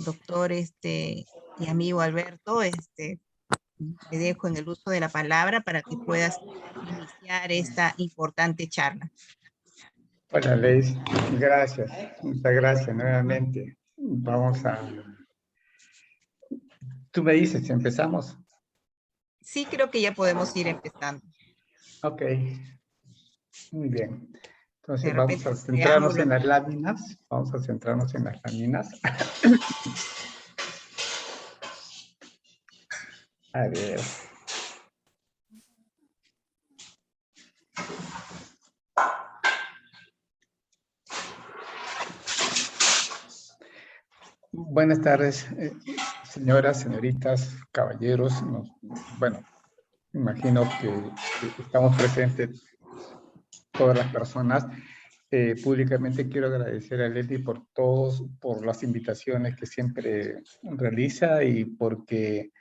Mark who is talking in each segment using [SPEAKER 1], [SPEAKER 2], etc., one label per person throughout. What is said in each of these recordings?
[SPEAKER 1] doctor y amigo Alberto, te dejo en el uso de la palabra para que puedas iniciar esta importante charla.
[SPEAKER 2] Hola, Leis. Gracias. Muchas gracias nuevamente. Tú me dices, ¿empezamos?
[SPEAKER 1] Sí, creo que ya podemos ir empezando.
[SPEAKER 2] Ok. Muy bien.
[SPEAKER 1] De
[SPEAKER 2] Entonces vamos
[SPEAKER 1] repente
[SPEAKER 2] a
[SPEAKER 1] un
[SPEAKER 2] centrarnos
[SPEAKER 1] preámbulo.
[SPEAKER 2] en las láminas. Vamos a centrarnos en las láminas. A ver. Buenas tardes, señoras, señoritas, caballeros. Bueno, imagino que estamos presentes todas las personas. Públicamente quiero agradecer a Leti por las invitaciones que siempre realiza y porque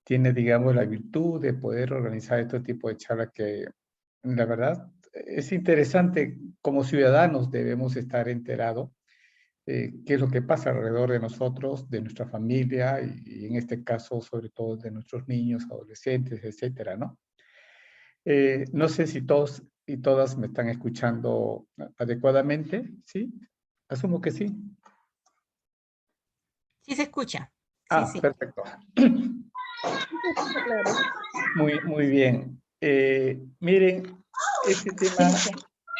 [SPEAKER 2] tiene, digamos, la virtud de poder organizar este tipo de charlas que, la verdad, es interesante. Como ciudadanos debemos estar enterados qué es lo que pasa alrededor de nosotros, de nuestra familia y en este caso, sobre todo, de nuestros niños, adolescentes, etcétera, ¿no? No sé si todos y todas me están escuchando adecuadamente, ¿sí? Asumo que sí.
[SPEAKER 1] Sí se escucha. Sí,
[SPEAKER 2] Ah,
[SPEAKER 1] sí.
[SPEAKER 2] perfecto. Muy bien. Miren,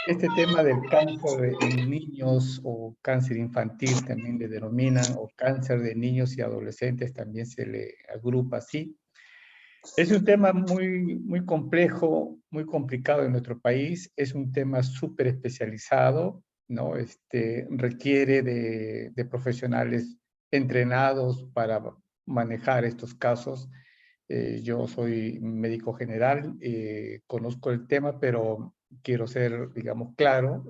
[SPEAKER 2] este tema del cáncer en niños o cáncer infantil también le denominan, o cáncer de niños y adolescentes también se le agrupa así. Es un tema muy complejo, muy complicado en nuestro país. Es un tema súper especializado, ¿no? Requiere de profesionales entrenados para manejar estos casos. Yo soy médico general, conozco el tema, pero quiero ser, digamos, claro.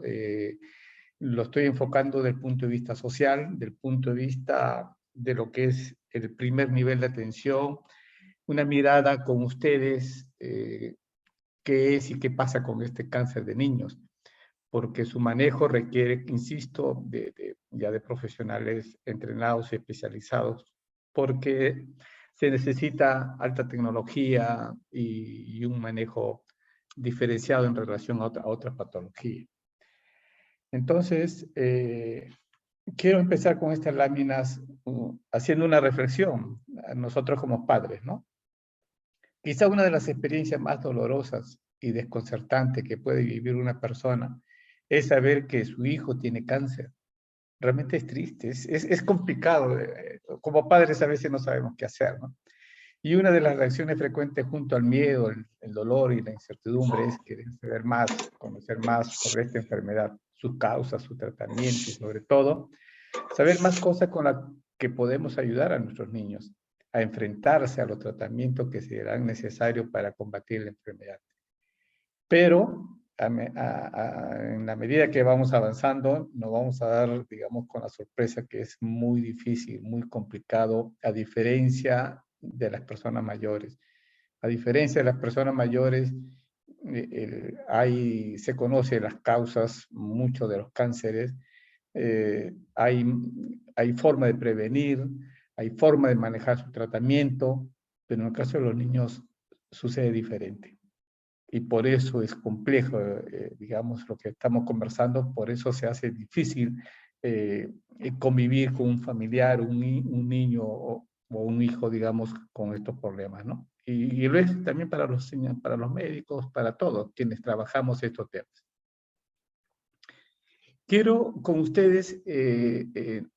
[SPEAKER 2] Lo estoy enfocando del punto de vista social, del punto de vista de lo que es el primer nivel de atención, una mirada con ustedes, qué es y qué pasa con este cáncer de niños, porque su manejo requiere, insisto, ya de profesionales entrenados y especializados, porque se necesita alta tecnología y un manejo diferenciado en relación a otra patología. Entonces, quiero empezar con estas láminas haciendo una reflexión, a nosotros como padres, ¿no? Quizá una de las experiencias más dolorosas y desconcertantes que puede vivir una persona es saber que su hijo tiene cáncer. Realmente es triste, es complicado. Como padres a veces no sabemos qué hacer, ¿no? Y una de las reacciones frecuentes junto al miedo, el dolor y la incertidumbre es querer saber más, conocer más sobre esta enfermedad, sus causas, su tratamiento y sobre todo, saber más cosas con las que podemos ayudar a nuestros niños a enfrentarse a los tratamientos que serán necesarios para combatir la enfermedad. Pero en la medida que vamos avanzando, nos vamos a dar, digamos, con la sorpresa que es muy difícil, muy complicado, a diferencia de las personas mayores. A diferencia de las personas mayores, se conocen las causas, muchos de los cánceres, hay forma de prevenir, hay forma de manejar su tratamiento, pero en el caso de los niños sucede diferente. Y por eso es complejo, digamos, lo que estamos conversando, por eso se hace difícil convivir con un familiar, un niño o un hijo, digamos, con estos problemas, ¿no? Y lo es también para los médicos, para todos quienes trabajamos estos temas. Quiero con ustedes,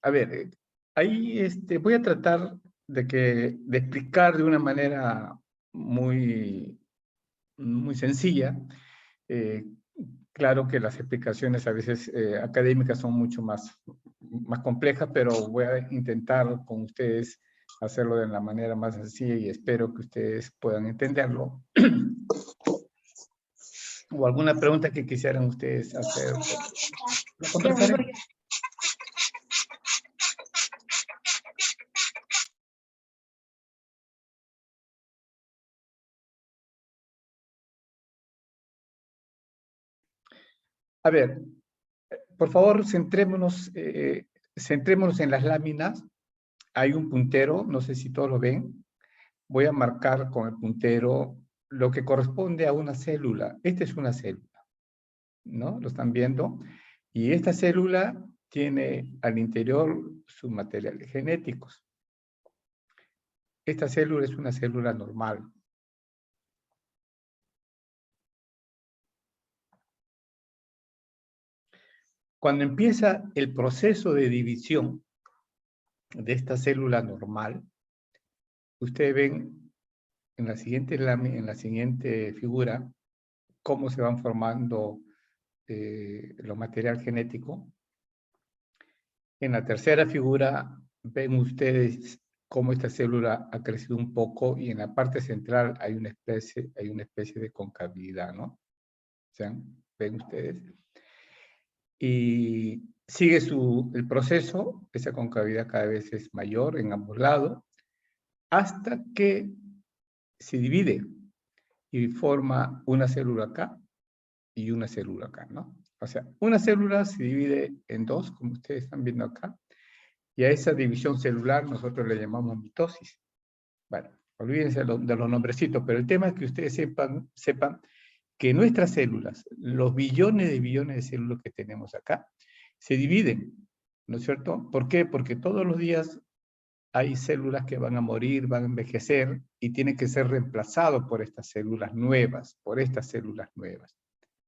[SPEAKER 2] a ver, ahí voy a tratar de explicar de una manera muy sencilla. Eh, claro que las explicaciones a veces académicas son mucho más complejas, pero voy a intentar con ustedes hacerlo de la manera más sencilla y espero que ustedes puedan entenderlo. O alguna pregunta que quisieran ustedes hacer. Lo conversaremos. A ver, por favor, centrémonos en las láminas hay un puntero, no sé si todos lo ven. Voy a marcar con el puntero lo que corresponde a una célula. Esta es una célula, ¿no? ¿Lo están viendo? Y esta célula tiene al interior sus materiales genéticos. Esta célula es una célula normal. Cuando empieza el proceso de división de esta célula normal, ustedes ven en la siguiente figura cómo se van formando los material genético. En la tercera figura ven ustedes cómo esta célula ha crecido un poco y en la parte central hay una especie de concavidad, ¿no? ¿Ven ustedes? Y sigue el proceso, esa concavidad cada vez es mayor en ambos lados, hasta que se divide y forma una célula acá y una célula acá, ¿no? O sea, una célula se divide en dos, como ustedes están viendo acá, y a esa división celular nosotros le llamamos mitosis. Bueno, olvídense de los nombrecitos, pero el tema es que ustedes sepan que nuestras células, los billones de células que tenemos acá, se dividen, ¿no es cierto? ¿Por qué? Porque todos los días hay células que van a morir, van a envejecer, y tienen que ser reemplazados por estas células nuevas, por estas células nuevas.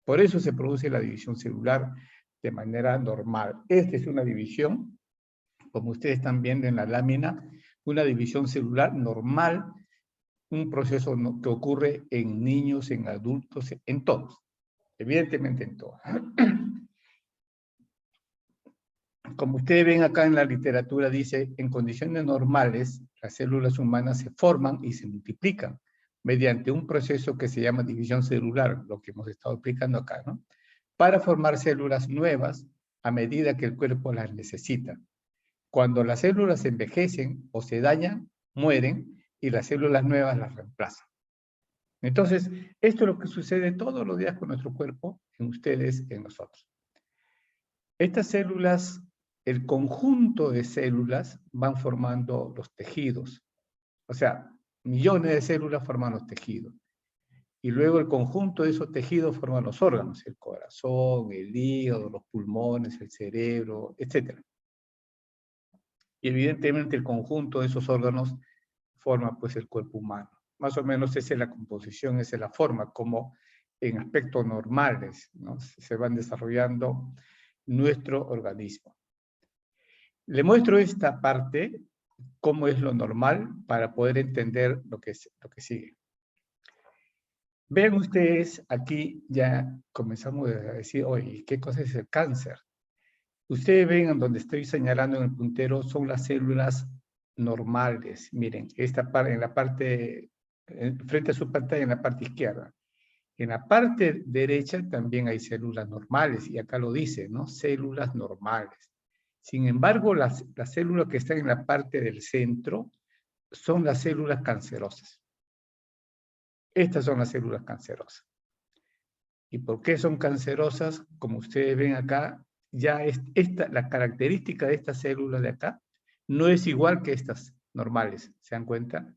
[SPEAKER 2] Por eso se produce la división celular de manera normal. Esta es una división, como ustedes están viendo en la lámina, una división celular normal, un proceso que ocurre en niños, en adultos, en todos, evidentemente en todos. Como ustedes ven acá en la literatura, dice, en condiciones normales, las células humanas se forman y se multiplican mediante un proceso que se llama división celular, lo que hemos estado explicando acá, ¿no? Para formar células nuevas a medida que el cuerpo las necesita. Cuando las células envejecen o se dañan, mueren y las células nuevas las reemplazan. Entonces, esto es lo que sucede todos los días con nuestro cuerpo, en ustedes, en nosotros. Estas células, el conjunto de células van formando los tejidos. O sea, millones de células forman los tejidos. Y luego el conjunto de esos tejidos forman los órganos, el corazón, el hígado, los pulmones, el cerebro, etc. Y evidentemente el conjunto de esos órganos forma pues el cuerpo humano. Más o menos esa es la composición, esa es la forma como en aspectos normales, ¿no?, se van desarrollando nuestro organismo. Le muestro esta parte, cómo es lo normal, para poder entender lo que sigue. Ven ustedes, aquí ya comenzamos a decir, oye, ¿qué cosa es el cáncer? Ustedes ven en donde estoy señalando en el puntero, son las células normales. Miren, en la parte, frente a su pantalla, en la parte izquierda. En la parte derecha también hay células normales, y acá lo dice, ¿no? Células normales. Sin embargo, las células que están en la parte del centro son las células cancerosas. Estas son las células cancerosas. ¿Y por qué son cancerosas? Como ustedes ven acá, ya la característica de estas células de acá no es igual que estas normales, ¿se dan cuenta?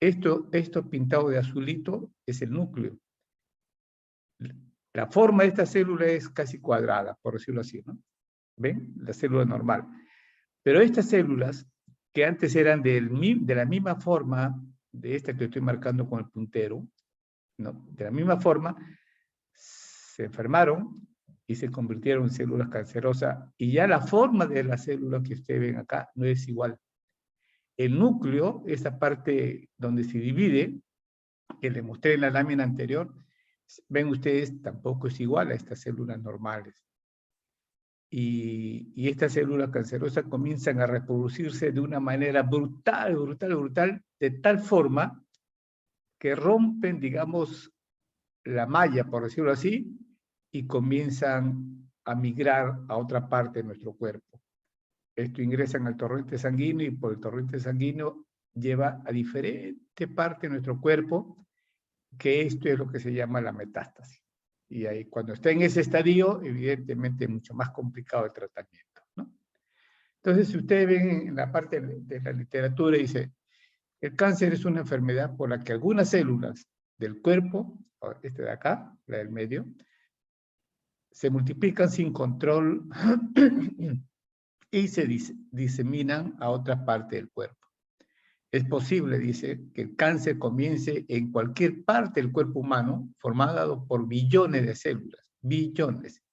[SPEAKER 2] Esto pintado de azulito es el núcleo. La forma de esta célula es casi cuadrada, por decirlo así, ¿no? ¿Ven? La célula normal. Pero estas células, que antes eran de la misma forma de esta que estoy marcando con el puntero, ¿no?, de la misma forma, se enfermaron y se convirtieron en células cancerosas, y ya la forma de la célula que ustedes ven acá no es igual. El núcleo, esa parte donde se divide, que les mostré en la lámina anterior, ven ustedes, tampoco es igual a estas células normales. Y estas células cancerosas comienzan a reproducirse de una manera brutal, de tal forma que rompen, digamos, la malla, por decirlo así, y comienzan a migrar a otra parte de nuestro cuerpo. Esto ingresan al torrente sanguíneo y por el torrente sanguíneo lleva a diferentes partes de nuestro cuerpo, que esto es lo que se llama la metástasis. Y ahí, cuando está en ese estadio, evidentemente es mucho más complicado el tratamiento, ¿no? Entonces, si ustedes ven en la parte de la literatura, dice, el cáncer es una enfermedad por la que algunas células del cuerpo, este de acá, la del medio, se multiplican sin control y se diseminan a otra parte del cuerpo. Es posible, dice, que el cáncer comience en cualquier parte del cuerpo humano, formado por billones de células, billones.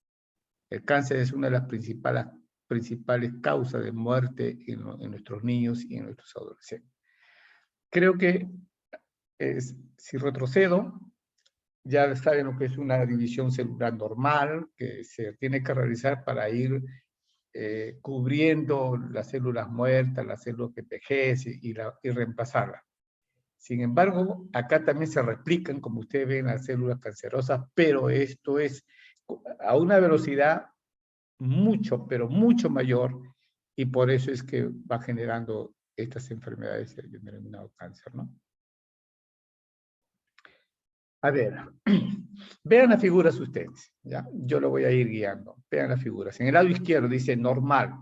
[SPEAKER 2] El cáncer es una de las principales causas de muerte en nuestros niños y en nuestros adolescentes. Creo que si retrocedo, ya saben lo que es una división celular normal, que se tiene que realizar para ir cubriendo las células muertas, las células que envejecen y reemplazarlas. Sin embargo, acá también se replican, como ustedes ven, las células cancerosas, pero esto es a una velocidad mucho, pero mucho mayor, y por eso es que va generando estas enfermedades denominado cáncer, ¿no? A ver, vean las figuras ustedes, ¿ya? Yo lo voy a ir guiando. Vean las figuras. En el lado izquierdo dice normal.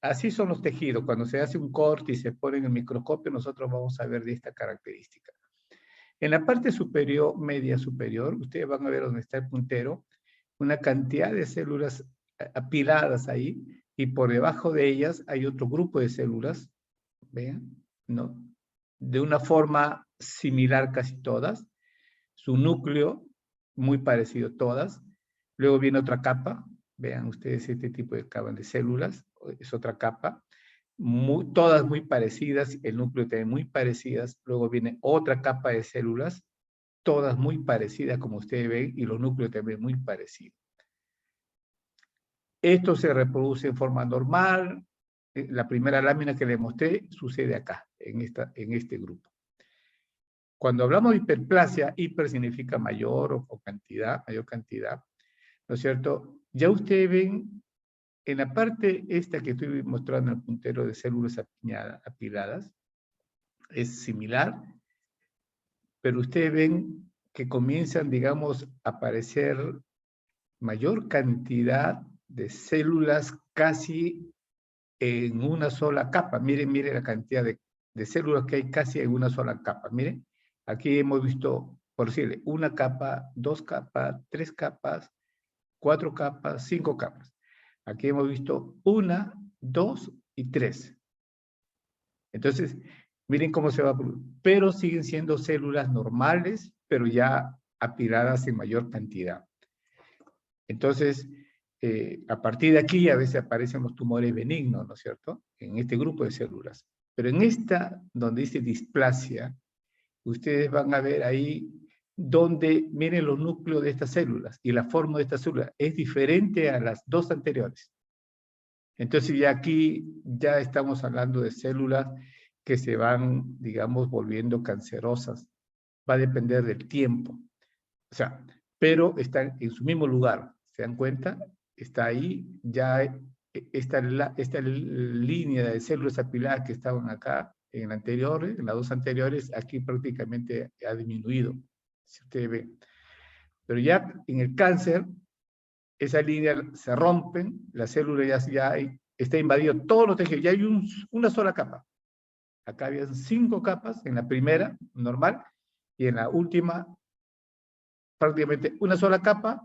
[SPEAKER 2] Así son los tejidos. Cuando se hace un corte y se pone en el microscopio, nosotros vamos a ver de esta característica. En la parte superior, media superior, ustedes van a ver donde está el puntero, una cantidad de células apiladas ahí, y por debajo de ellas hay otro grupo de células, vean, ¿no? De una forma similar casi todas, su núcleo muy parecido todas, luego viene otra capa, vean ustedes este tipo de capa de células, es otra capa, todas muy parecidas, el núcleo también muy parecidas, luego viene otra capa de células, todas muy parecidas como ustedes ven, y los núcleos también muy parecidos. Esto se reproduce en forma normal, la primera lámina que les mostré sucede acá, en este grupo. Cuando hablamos de hiperplasia, hiper significa mayor o cantidad, mayor cantidad, ¿no es cierto? Ya ustedes ven en la parte esta que estoy mostrando el puntero de células apiladas, es similar, pero ustedes ven que comienzan, digamos, a aparecer mayor cantidad de células casi en una sola capa. Miren la cantidad de células que hay casi en una sola capa. Miren, aquí hemos visto, por decirle, una capa, dos capas, tres capas, cuatro capas, cinco capas. Aquí hemos visto una, dos y tres. Entonces, miren cómo se va, pero siguen siendo células normales, pero ya apiladas en mayor cantidad. Entonces, a partir de aquí a veces aparecen los tumores benignos, ¿no es cierto? En este grupo de células. Pero en esta, donde dice displasia, ustedes van a ver ahí donde, miren los núcleos de estas células y la forma de estas células es diferente a las dos anteriores. Entonces ya aquí ya estamos hablando de células que se van, digamos, volviendo cancerosas. Va a depender del tiempo. O sea, pero están en su mismo lugar. ¿Se dan cuenta? Está ahí, ya esta línea de células apiladas que estaban acá en las dos anteriores, aquí prácticamente ha disminuido, si ustedes ven. Pero ya en el cáncer, esa línea se rompen, la célula ya está invadido todos los tejidos, ya hay una sola capa. Acá había 5 capas, en la primera, normal, y en la última, prácticamente una sola capa,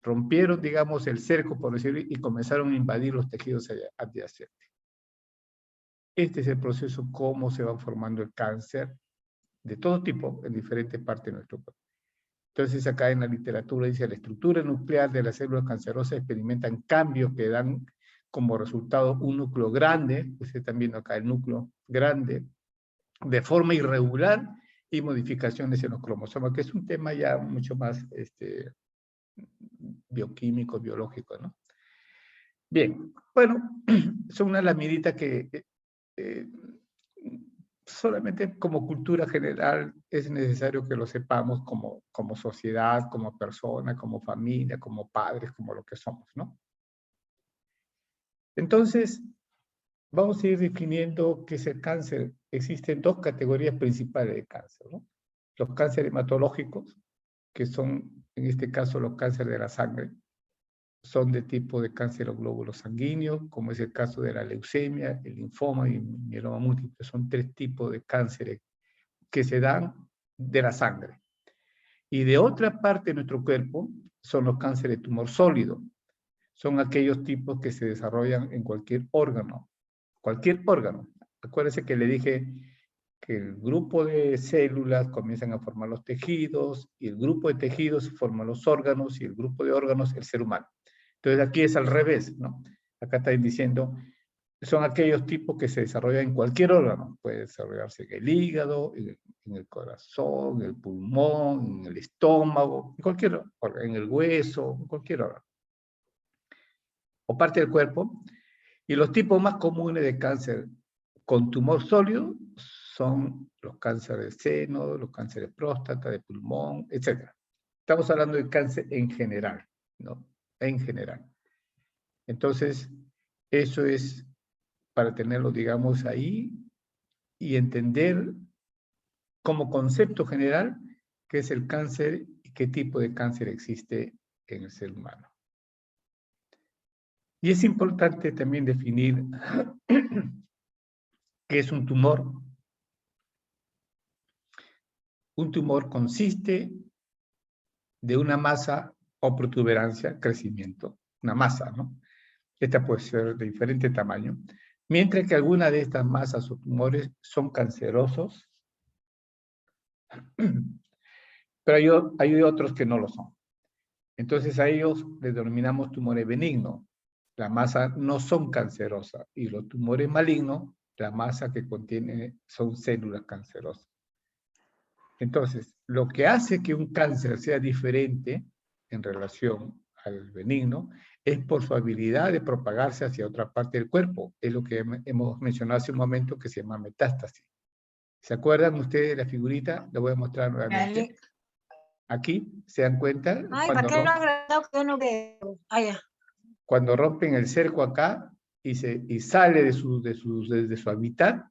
[SPEAKER 2] rompieron, digamos, el cerco, por decirlo, y comenzaron a invadir los tejidos adyacentes. Este es el proceso, cómo se va formando el cáncer de todo tipo en diferentes partes de nuestro cuerpo. Entonces, acá en la literatura dice, la estructura nuclear de las células cancerosas experimentan cambios que dan como resultado un núcleo grande, ustedes están viendo acá el núcleo grande, de forma irregular, y modificaciones en los cromosomas, que es un tema ya mucho más bioquímico, biológico, ¿no? Bien, bueno, son una lamidita que solamente como cultura general es necesario que lo sepamos como sociedad, como persona, como familia, como padres, como lo que somos, ¿no? Entonces, vamos a ir definiendo qué es el cáncer. Existen dos categorías principales de cáncer, ¿no? Los cánceres hematológicos, que son, en este caso, los cánceres de la sangre, son de tipo de cáncer o glóbulos sanguíneos, como es el caso de la leucemia, el linfoma y el mieloma múltiple. Son 3 tipos de cánceres que se dan de la sangre. Y de otra parte de nuestro cuerpo son los cánceres de tumor sólido. Son aquellos tipos que se desarrollan en cualquier órgano. Cualquier órgano. Acuérdense que le dije que el grupo de células comienzan a formar los tejidos, y el grupo de tejidos forma los órganos, y el grupo de órganos el ser humano. Entonces aquí es al revés, ¿no? Acá están diciendo, son aquellos tipos que se desarrollan en cualquier órgano. Puede desarrollarse en el hígado, en el corazón, en el pulmón, en el estómago, en cualquier órgano, en el hueso, en cualquier órgano. O parte del cuerpo. Y los tipos más comunes de cáncer con tumor sólido son los cánceres de seno, los cánceres de próstata, de pulmón, etc. Estamos hablando de cáncer en general, ¿no? En general. Entonces, eso es para tenerlo, digamos, ahí y entender como concepto general qué es el cáncer y qué tipo de cáncer existe en el ser humano. Y es importante también definir qué es un tumor. Un tumor consiste de una masa o protuberancia, crecimiento, una masa, ¿no? Esta puede ser de diferente tamaño, mientras que algunas de estas masas o tumores son cancerosos, pero hay otros que no lo son. Entonces a ellos les denominamos tumores benignos. La masa no son cancerosas, y los tumores malignos, la masa que contiene son células cancerosas. Entonces, lo que hace que un cáncer sea diferente en relación al benigno es por su habilidad de propagarse hacia otra parte del cuerpo. Es lo que hemos mencionado hace un momento, que se llama metástasis. ¿Se acuerdan ustedes de la figurita? La voy a mostrar nuevamente.
[SPEAKER 3] Dale.
[SPEAKER 2] Aquí, ¿se dan cuenta?
[SPEAKER 3] Ay, ¿para qué lo has agregado que yo no veo? Ah, ya.
[SPEAKER 2] Cuando rompen el cerco acá y sale de su hábitat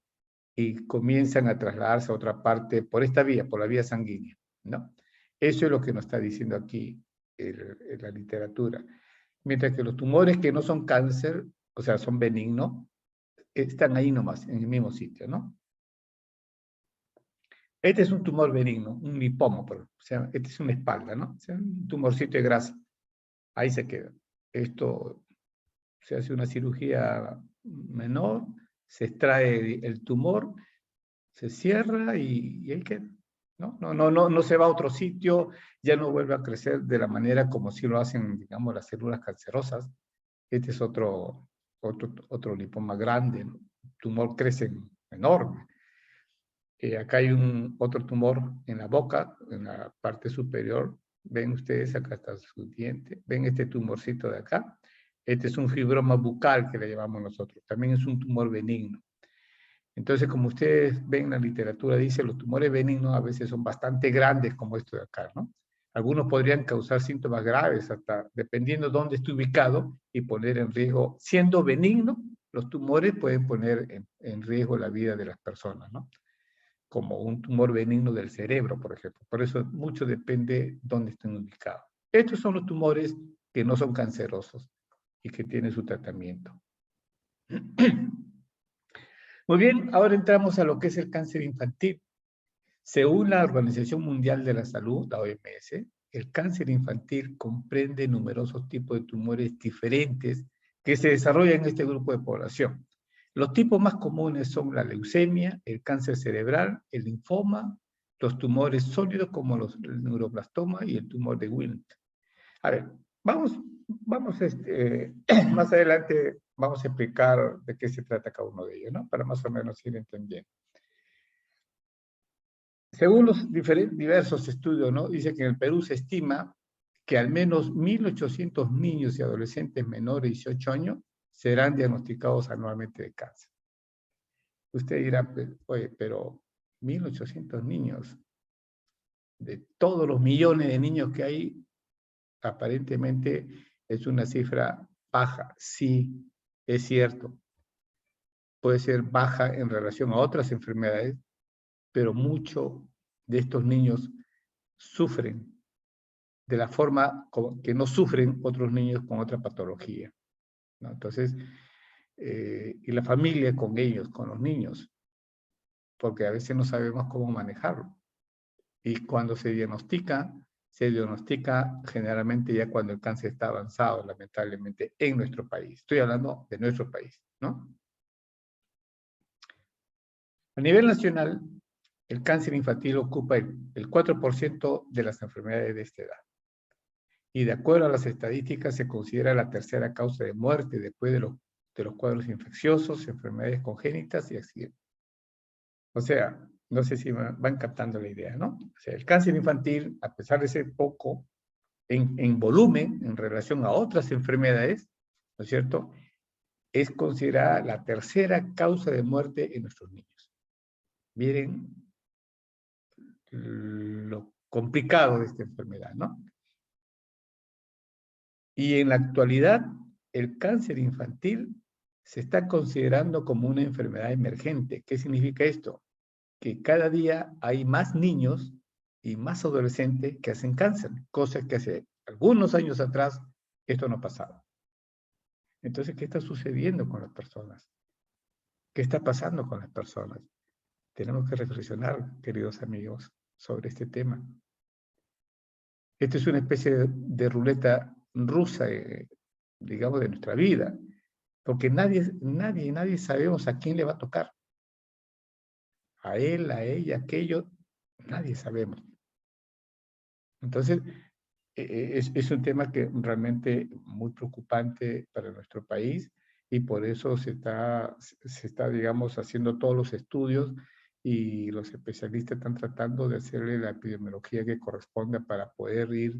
[SPEAKER 2] y comienzan a trasladarse a otra parte por esta vía, por la vía sanguínea, ¿no? Eso es lo que nos está diciendo aquí la literatura. Mientras que los tumores que no son cáncer, o sea, son benignos, están ahí nomás, en el mismo sitio, ¿no? Este es un tumor benigno, un lipoma, o sea, este es una espalda, ¿no? O sea, un tumorcito de grasa. Ahí se queda. Esto se hace una cirugía menor, se extrae el tumor, se cierra y ahí queda. No se va a otro sitio, ya no vuelve a crecer de la manera como si lo hacen, digamos, las células cancerosas. Este es otro lipoma grande, ¿no? El tumor crece enorme. Acá hay otro tumor en la boca, en la parte superior. Ven ustedes, acá está su diente. Ven este tumorcito de acá. Este es un fibroma bucal que le llamamos nosotros. También es un tumor benigno. Entonces, como ustedes ven, la literatura dice, los tumores benignos a veces son bastante grandes, como esto de acá, ¿no? Algunos podrían causar síntomas graves, hasta dependiendo de dónde esté ubicado, y poner en riesgo, siendo benigno, los tumores pueden poner en riesgo la vida de las personas, ¿no? Como un tumor benigno del cerebro, por ejemplo. Por eso mucho depende dónde estén ubicados. Estos son los tumores que no son cancerosos y que tienen su tratamiento. Muy bien, ahora entramos a lo que es el cáncer infantil. Según la Organización Mundial de la Salud, la OMS, el cáncer infantil comprende numerosos tipos de tumores diferentes que se desarrollan en este grupo de población. Los tipos más comunes son la leucemia, el cáncer cerebral, el linfoma, los tumores sólidos como el neuroblastoma y el tumor de Wilms. A ver, vamos más adelante vamos a explicar de qué se trata cada uno de ellos, ¿no? Para más o menos ir entendiendo. Según los diversos estudios, ¿no? Dice que en el Perú se estima que al menos 1.800 niños y adolescentes menores de 18 años serán diagnosticados anualmente de cáncer. Usted dirá, oye, pero 1.800 niños, de todos los millones de niños que hay, aparentemente es una cifra baja. Sí, es cierto. Puede ser baja en relación a otras enfermedades, pero muchos de estos niños sufren de la forma que no sufren otros niños con otra patología, ¿no? Entonces, y la familia con ellos, con los niños, porque a veces no sabemos cómo manejarlo. Y cuando se diagnostica generalmente ya cuando el cáncer está avanzado, lamentablemente, en nuestro país. Estoy hablando de nuestro país, ¿no? A nivel nacional, el cáncer infantil ocupa el 4% de las enfermedades de esta edad. Y de acuerdo a las estadísticas, se considera la tercera causa de muerte después de los cuadros infecciosos, enfermedades congénitas y accidentes. O sea, no sé si van captando la idea, ¿no? O sea, el cáncer infantil, a pesar de ser poco en volumen en relación a otras enfermedades, ¿no es cierto?, es considerada la tercera causa de muerte en nuestros niños. Miren lo complicado de esta enfermedad, ¿no? Y en la actualidad, el cáncer infantil se está considerando como una enfermedad emergente. ¿Qué significa esto? Que cada día hay más niños y más adolescentes que hacen cáncer, cosa que hace algunos años atrás esto no pasaba. Entonces, ¿qué está sucediendo con las personas? ¿Qué está pasando con las personas? Tenemos que reflexionar, queridos amigos, sobre este tema. Esta es una especie de ruleta rusa, digamos, de nuestra vida, porque nadie sabemos a quién le va a tocar. A él, a ella, a aquello, nadie sabemos. Entonces, es un tema que realmente muy preocupante para nuestro país y por eso se está, digamos, haciendo todos los estudios y los especialistas están tratando de hacerle la epidemiología que corresponde para poder ir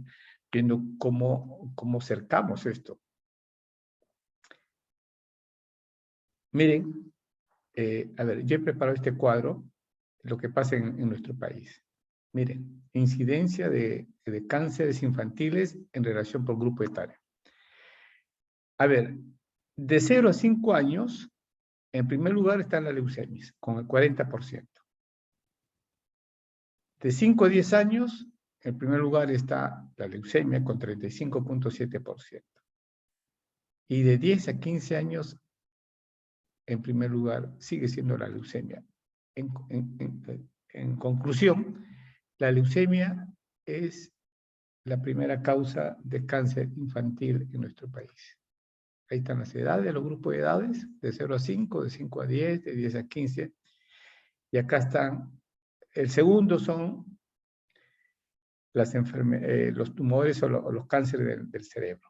[SPEAKER 2] viendo cómo cercamos esto. Miren, a ver, yo he preparado este cuadro, lo que pasa en nuestro país. Miren, incidencia de cánceres infantiles en relación por grupo etario. A ver, de 0 a 5 años, en primer lugar están las leucemias, con el 40%. De 5 a 10 años, en primer lugar está la leucemia con 35.7%. Y de 10 a 15 años, en primer lugar, sigue siendo la leucemia. En conclusión, la leucemia es la primera causa de cáncer infantil en nuestro país. Ahí están las edades, los grupos de edades, de 0 a 5, de 5 a 10, de 10 a 15. Y acá están, el segundo son los tumores o los cánceres del cerebro,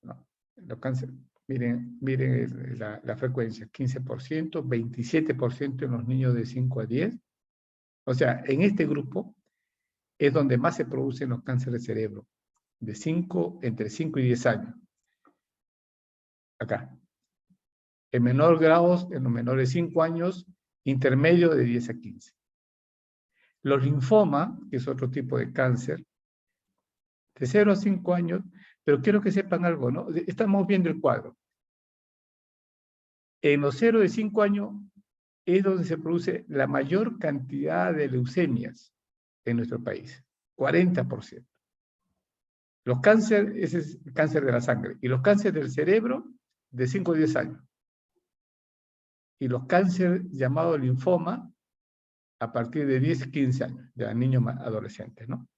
[SPEAKER 2] ¿no? Los cánceres, miren la frecuencia, 15%, 27% en los niños de 5 a 10. O sea, en este grupo es donde más se producen los cánceres de cerebro, entre 5 y 10 años. Acá. En menor grado, en los menores de 5 años, intermedio de 10 a 15. Los linfomas, que es otro tipo de cáncer, de 0 a 5 años, pero quiero que sepan algo, ¿no? Estamos viendo el cuadro. En los 0 de 5 años es donde se produce la mayor cantidad de leucemias en nuestro país, 40%. Los cánceres, ese es el cáncer de la sangre, y los cánceres del cerebro, de 5 a 10 años. Y los cánceres llamados linfoma, a partir de 10 a 15 años, ya niños adolescentes, ¿no?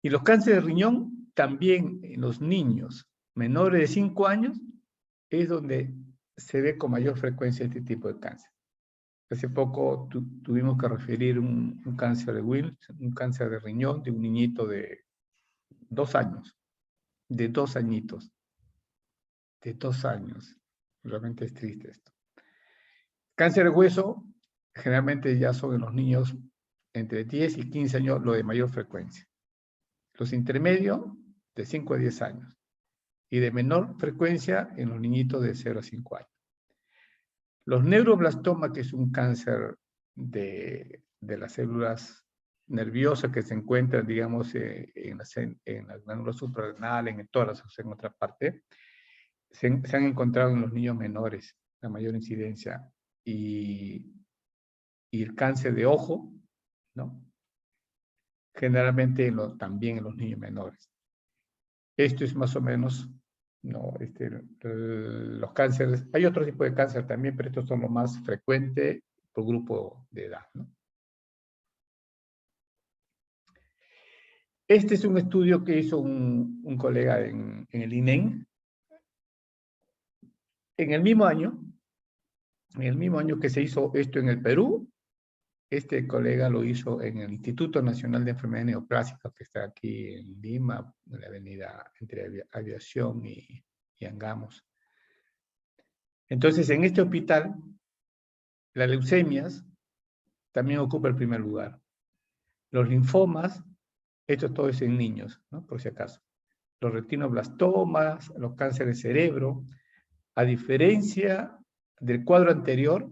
[SPEAKER 2] Y los cánceres de riñón, también en los niños menores de 5 años, es donde se ve con mayor frecuencia este tipo de cáncer. Hace poco tuvimos que referir un cáncer de Wilms, un cáncer de riñón de un niñito de 2 años, de 2 añitos, de 2 años. Realmente es triste esto. Cáncer de hueso, generalmente ya son en los niños entre 10 y 15 años lo de mayor frecuencia. Los intermedios, de 5 a 10 años. Y de menor frecuencia en los niñitos de 0 a 5 años. Los neuroblastomas, que es un cáncer de las células nerviosas que se encuentran, digamos, en las glándulas suprarrenales, en el tórax, o sea, en otra parte, se han encontrado en los niños menores, la mayor incidencia. Y el cáncer de ojo, ¿no? generalmente también en los niños menores. Esto es más o menos, no, los cánceres, hay otro tipo de cáncer también, pero estos son los más frecuentes por grupo de edad, ¿no? Este es un estudio que hizo un colega en el INEN. En el mismo año que se hizo esto en el Perú, este colega lo hizo en el Instituto Nacional de Enfermedades Neoplásicas, que está aquí en Lima, en la avenida entre Aviación y Angamos. Entonces, en este hospital, las leucemias también ocupa el primer lugar. Los linfomas, esto todo es en niños, ¿no? Por si acaso. Los retinoblastomas, los cánceres de cerebro. A diferencia del cuadro anterior,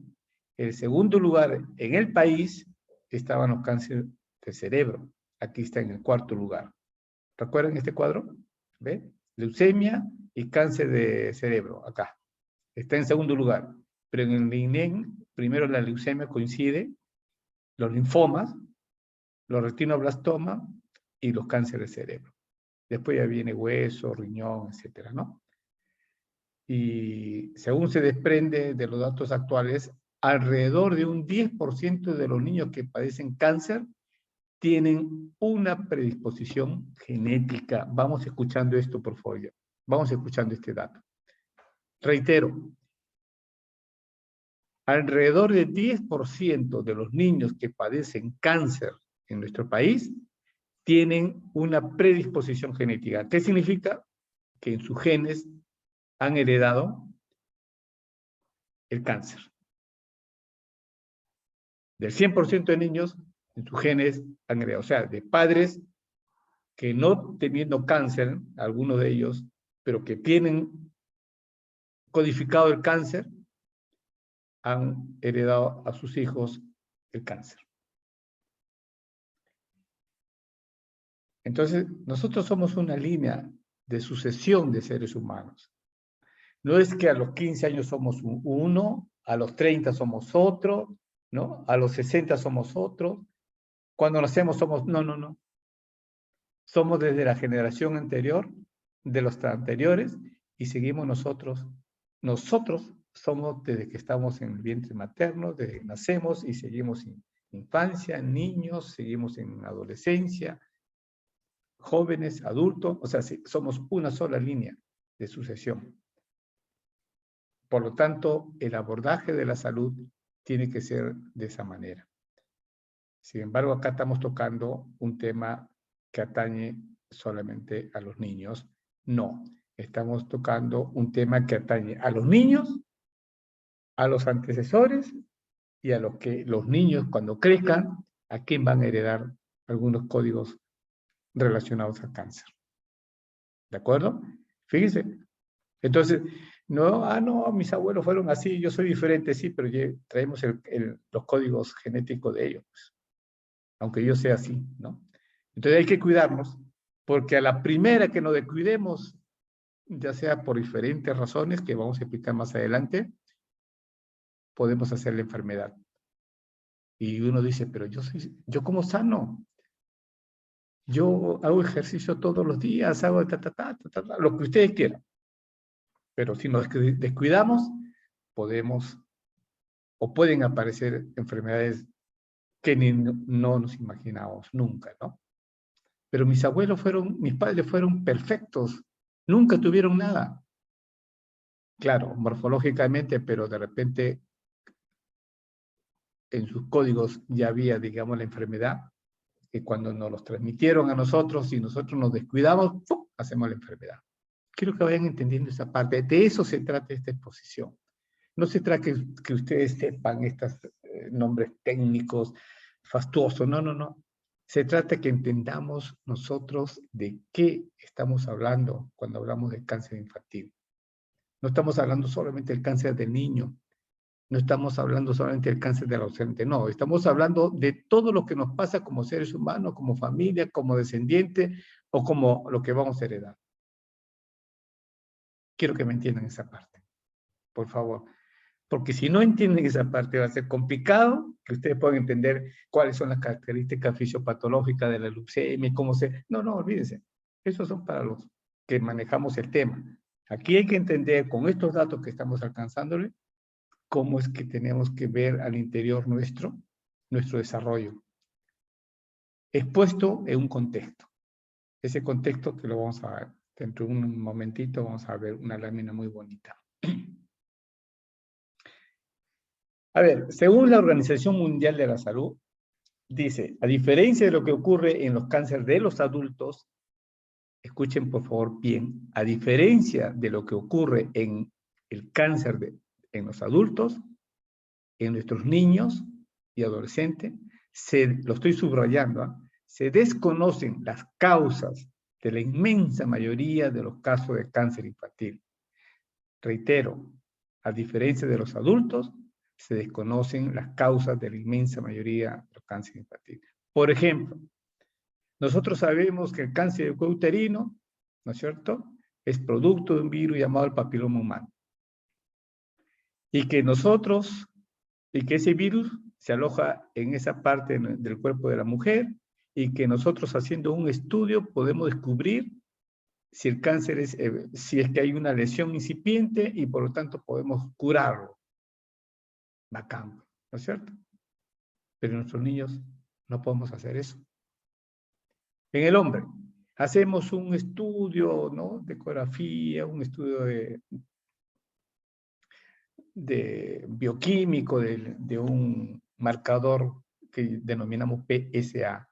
[SPEAKER 2] el segundo lugar en el país estaban los cánceres de cerebro. Aquí está en el cuarto lugar. ¿Recuerdan este cuadro? ¿Ve? Leucemia y cáncer de cerebro, acá. Está en segundo lugar. Pero en el INEN, primero la leucemia coincide, los linfomas, los retinoblastomas y los cánceres de cerebro. Después ya viene hueso, riñón, etcétera, ¿no? Y según se desprende de los datos actuales, alrededor de un 10% de los niños que padecen cáncer tienen una predisposición genética. Vamos escuchando esto, por favor. Vamos escuchando este dato. Reitero, alrededor del 10% de los niños que padecen cáncer en nuestro país tienen una predisposición genética. ¿Qué significa? Que en sus genes han heredado el cáncer. Del 100% de niños, en sus genes han heredado. O sea, de padres que no teniendo cáncer, algunos de ellos, pero que tienen codificado el cáncer, han heredado a sus hijos el cáncer. Entonces, nosotros somos una línea de sucesión de seres humanos. No es que a los 15 años somos uno, a los 30 somos otro, ¿no? A los 60 somos otro. Cuando nacemos somos... No, no, no. Somos desde la generación anterior, de los anteriores, y seguimos nosotros. Nosotros somos desde que estamos en el vientre materno, desde que nacemos y seguimos en infancia, niños, seguimos en adolescencia, jóvenes, adultos, o sea, somos una sola línea de sucesión. Por lo tanto, el abordaje de la salud tiene que ser de esa manera. Sin embargo, acá estamos tocando un tema que atañe solamente a los niños. No, estamos tocando un tema que atañe a los niños, a los antecesores y a los que los niños cuando crezcan, a quién van a heredar algunos códigos relacionados al cáncer. ¿De acuerdo? Fíjense. Entonces, no, mis abuelos fueron así, yo soy diferente, sí, pero traemos los códigos genéticos de ellos, pues, aunque yo sea así, ¿no? Entonces hay que cuidarnos, porque a la primera que nos descuidemos, ya sea por diferentes razones que vamos a explicar más adelante, podemos hacer la enfermedad. Y uno dice, pero yo como sano, yo hago ejercicio todos los días, hago lo que ustedes quieran. Pero si nos descuidamos, podemos o pueden aparecer enfermedades que no nos imaginamos nunca, ¿no? Pero mis padres fueron perfectos, nunca tuvieron nada. Claro, morfológicamente, pero de repente en sus códigos ya había, digamos, la enfermedad, que cuando nos los transmitieron a nosotros y nosotros nos descuidamos, ¡pum!, hacemos la enfermedad. Quiero que vayan entendiendo esa parte. De eso se trata esta exposición. No se trata que ustedes sepan estos nombres técnicos fastuosos, no, no, no. Se trata que entendamos nosotros de qué estamos hablando cuando hablamos de cáncer infantil. No estamos hablando solamente del cáncer del niño, no estamos hablando solamente del cáncer del adolescente, no, estamos hablando de todo lo que nos pasa como seres humanos, como familia, como descendiente o como lo que vamos a heredar. Quiero que me entiendan esa parte, por favor. Porque si no entienden esa parte va a ser complicado que ustedes puedan entender cuáles son las características fisiopatológicas de la leucemia, cómo se... No, no, olvídense. Esos son para los que manejamos el tema. Aquí hay que entender con estos datos que estamos alcanzándole cómo es que tenemos que ver al interior nuestro desarrollo, expuesto en un contexto. Ese contexto que lo vamos a ver dentro de un momentito, vamos a ver una lámina muy bonita. A ver, según la Organización Mundial de la Salud, dice, a diferencia de lo que ocurre en los cánceres de los adultos, escuchen por favor bien, a diferencia de lo que ocurre en el cáncer en los adultos, en nuestros niños y adolescentes, lo estoy subrayando, ¿eh? Se desconocen las causas de la inmensa mayoría de los casos de cáncer infantil. Reitero, a diferencia de los adultos, se desconocen las causas de la inmensa mayoría de los cánceres infantiles. Por ejemplo, nosotros sabemos que el cáncer de cuello uterino, ¿no es cierto?, es producto de un virus llamado el papiloma humano. Y que ese virus se aloja en esa parte del cuerpo de la mujer y que nosotros haciendo un estudio podemos descubrir si el cáncer es, si es que hay una lesión incipiente y por lo tanto podemos curarlo. Bacán, ¿no es cierto? Pero en nuestros niños no podemos hacer eso. En el hombre, hacemos un estudio, ¿no?, de ecografía, un estudio de bioquímico de un marcador que denominamos PSA.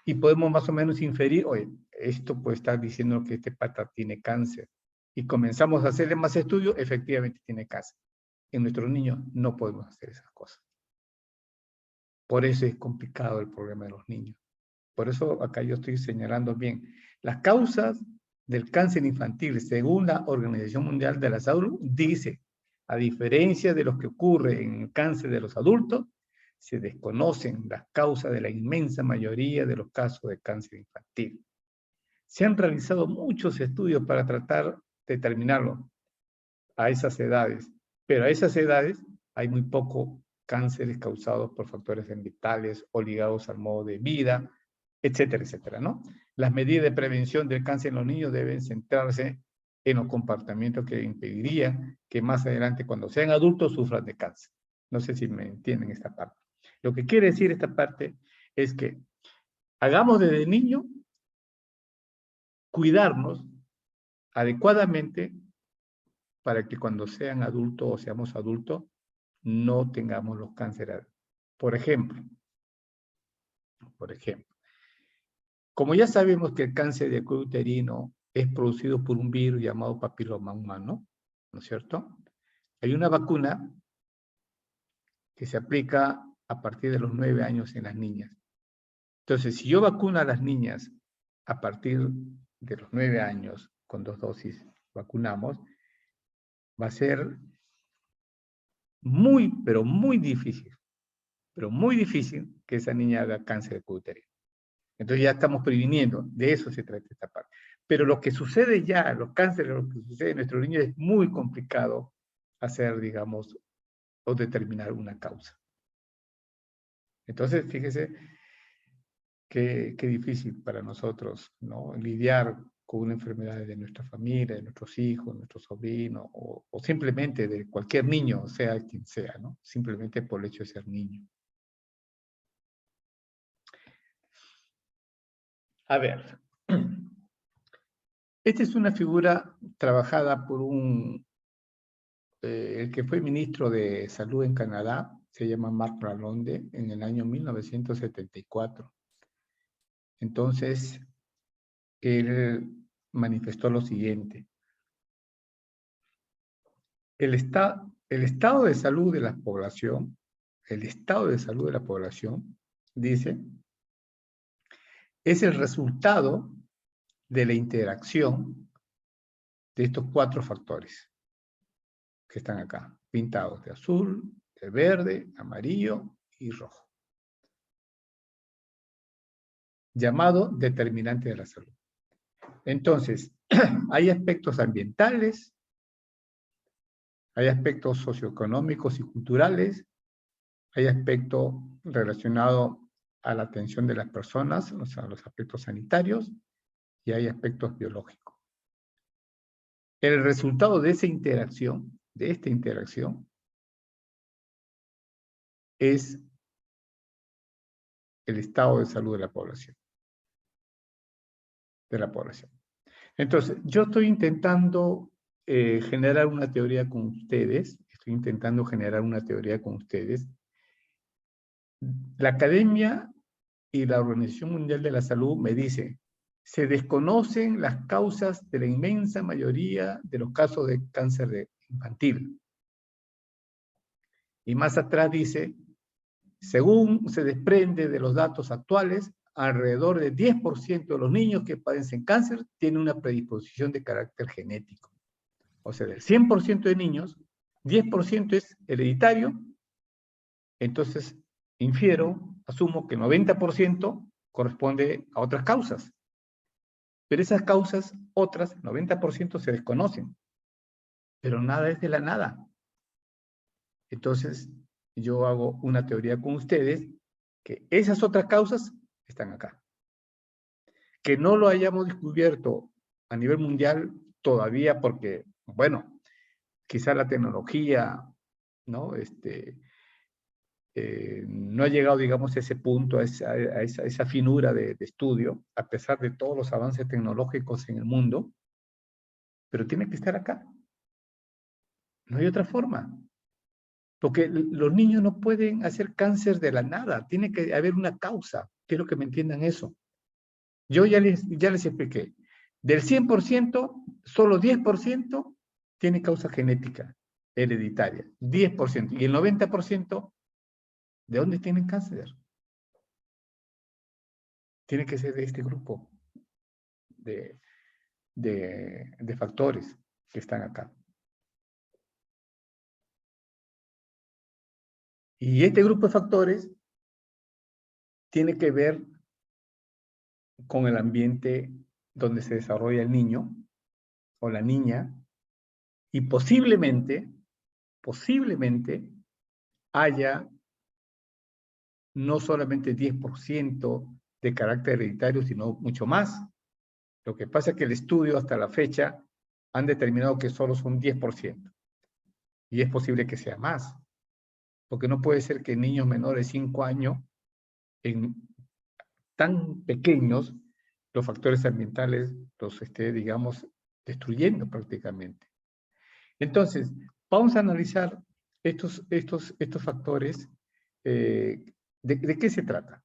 [SPEAKER 2] Y podemos más o menos inferir, oye, esto puede estar diciendo que este pata tiene cáncer. Y comenzamos a hacerle más estudios, efectivamente tiene cáncer. En nuestros niños no podemos hacer esas cosas. Por eso es complicado el problema de los niños. Por eso acá yo estoy señalando bien. Las causas del cáncer infantil, según la Organización Mundial de la Salud, dice, a diferencia de lo que ocurre en el cáncer de los adultos, se desconocen las causas de la inmensa mayoría de los casos de cáncer infantil. Se han realizado muchos estudios para tratar de determinarlo a esas edades, pero a esas edades hay muy poco cánceres causados por factores ambientales o ligados al modo de vida, etcétera, etcétera, ¿no? Las medidas de prevención del cáncer en los niños deben centrarse en los comportamientos que impedirían que más adelante, cuando sean adultos, sufran de cáncer. No sé si me entienden esta parte. Lo que quiere decir esta parte es que hagamos desde niño cuidarnos adecuadamente para que cuando sean adultos o seamos adultos no tengamos los cánceres. Por ejemplo, como ya sabemos que el cáncer de cuello uterino es producido por un virus llamado papiloma humano, ¿no es cierto? Hay una vacuna que se aplica a partir de los 9 años en las niñas. Entonces, si yo vacuno a las niñas a partir de los 9 años, con 2 dosis vacunamos, va a ser muy, pero muy difícil que esa niña haga cáncer de cuello uterino. Entonces ya estamos previniendo, de eso se trata esta parte. Pero lo que sucede ya, los cánceres, lo que sucede en nuestros niños es muy complicado hacer, digamos, o determinar una causa. Entonces, fíjese qué difícil para nosotros, ¿no?, lidiar con una enfermedad de nuestra familia, de nuestros hijos, de nuestros sobrinos, o simplemente de cualquier niño, sea quien sea, ¿no? Simplemente por el hecho de ser niño. A ver, esta es una figura trabajada por el que fue ministro de Salud en Canadá, se llama Mark Lalonde, en el año 1974. Entonces, él manifestó lo siguiente. El estado de salud de la población, dice, es el resultado de la interacción de estos 4 factores que están acá, pintados de azul, de verde, amarillo y rojo. Llamado determinante de la salud. Entonces, hay aspectos ambientales, Hay aspectos socioeconómicos y culturales, hay aspectos relacionados a la atención de las personas, o sea, los aspectos sanitarios, y hay aspectos biológicos. El resultado de esa interacción, de esta interacción, es el estado de salud de la población. Entonces, yo estoy intentando generar una teoría con ustedes, La Academia y la Organización Mundial de la Salud me dicen, se desconocen las causas de la inmensa mayoría de los casos de cáncer infantil. Y más atrás dice, según se desprende de los datos actuales, alrededor del 10% de los niños que padecen cáncer tienen una predisposición de carácter genético. O sea, del 100% de niños, 10% es hereditario, entonces asumo que el 90% corresponde a otras causas. Pero esas causas, otras, 90% se desconocen. Pero nada es de la nada. Entonces, yo hago una teoría con ustedes que esas otras causas están acá. Que no lo hayamos descubierto a nivel mundial todavía porque, bueno, quizá la tecnología, ¿no? No ha llegado, digamos, a ese punto, a esa finura de estudio, a pesar de todos los avances tecnológicos en el mundo, pero tiene que estar acá. No hay otra forma. Porque los niños no pueden hacer cáncer de la nada, tiene que haber una causa. Quiero que me entiendan eso. Yo ya les expliqué. Del 100%, solo 10% tiene causa genética, hereditaria. 10%. Y el 90%, ¿de dónde tienen cáncer? Tiene que ser de este grupo de factores que están acá. Y este grupo de factores tiene que ver con el ambiente donde se desarrolla el niño o la niña, y posiblemente haya no solamente 10% de carácter hereditario, sino mucho más. Lo que pasa es que el estudio hasta la fecha han determinado que solo son 10%. Y es posible que sea más. Porque no puede ser que niños menores de 5 años, tan pequeños, los factores ambientales los esté, digamos, destruyendo prácticamente. Entonces, vamos a analizar estos factores. ¿De qué se trata?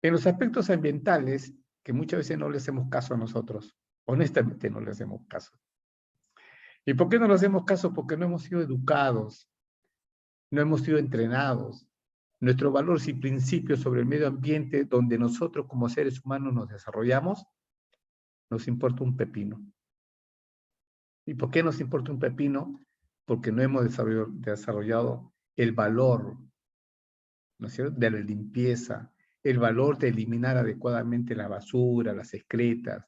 [SPEAKER 2] En los aspectos ambientales, que muchas veces no le hacemos caso a nosotros, honestamente no le hacemos caso. ¿Y por qué no le hacemos caso? Porque no hemos sido educados, no hemos sido entrenados. Nuestros valores y principios sobre el medio ambiente, donde nosotros como seres humanos nos desarrollamos, nos importa un pepino. ¿Y por qué nos importa un pepino? Porque no hemos desarrollado el valor, ¿no es cierto?, de la limpieza, el valor de eliminar adecuadamente la basura, las excretas,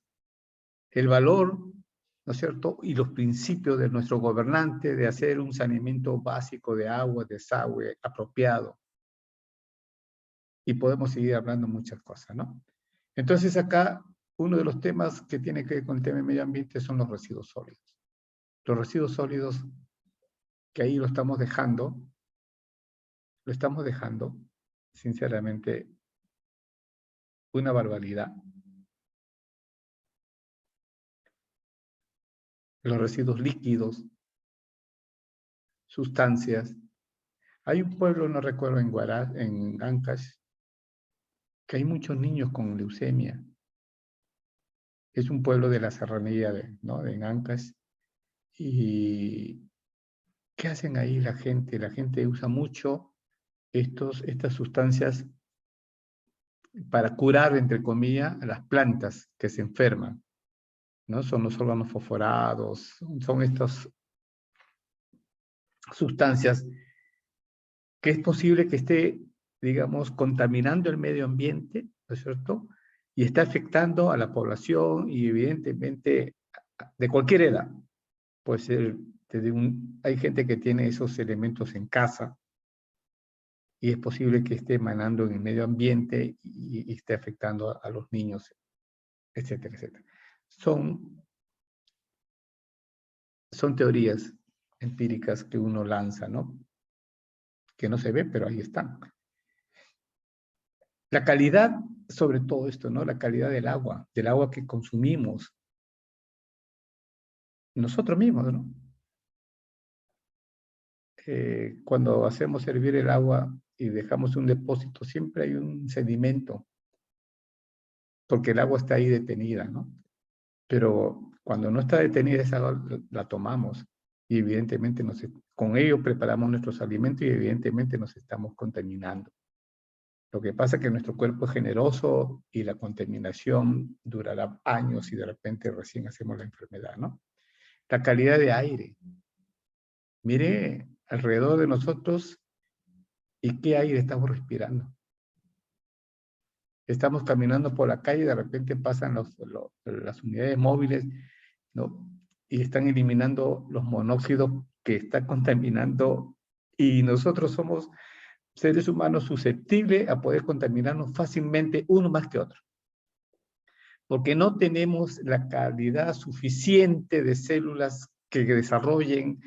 [SPEAKER 2] el valor, ¿no es cierto?, y los principios de nuestro gobernante de hacer un saneamiento básico de agua, desagüe apropiado. Y podemos seguir hablando muchas cosas, ¿no? Entonces acá, uno de los temas que tiene que ver con el tema del medio ambiente son los residuos sólidos. Los residuos sólidos, que ahí lo estamos dejando, sinceramente, una barbaridad. Los residuos líquidos, sustancias. Hay un pueblo, no recuerdo, en Ancash, que hay muchos niños con leucemia. Es un pueblo de la serranía de Ancash. ¿Y qué hacen ahí la gente? La gente usa mucho estas sustancias para curar, entre comillas, a las plantas que se enferman, ¿no? Son los órganos fosforados, son estas sustancias que es posible que esté, digamos, contaminando el medio ambiente, ¿no es cierto? Y está afectando a la población y evidentemente de cualquier edad. Puede ser hay gente que tiene esos elementos en casa y es posible que esté emanando en el medio ambiente y esté afectando a los niños, etcétera, etcétera. Son teorías empíricas que uno lanza, ¿no? Que no se ve, pero ahí están. La calidad, sobre todo esto, ¿no? La calidad del agua que consumimos nosotros mismos, ¿no? Cuando hacemos hervir el agua y dejamos un depósito, siempre hay un sedimento, porque el agua está ahí detenida, ¿no? Pero cuando no está detenida esa agua, la tomamos y evidentemente con ello preparamos nuestros alimentos y evidentemente nos estamos contaminando. Lo que pasa es que nuestro cuerpo es generoso y la contaminación durará años y de repente recién hacemos la enfermedad, ¿no? La calidad de aire. Mire alrededor de nosotros y qué aire estamos respirando. Estamos caminando por la calle y de repente pasan las unidades móviles, ¿no? Y están eliminando los monóxidos que están contaminando y nosotros somos seres humanos susceptibles a poder contaminarnos fácilmente uno más que otro. Porque no tenemos la calidad suficiente de células que desarrollen,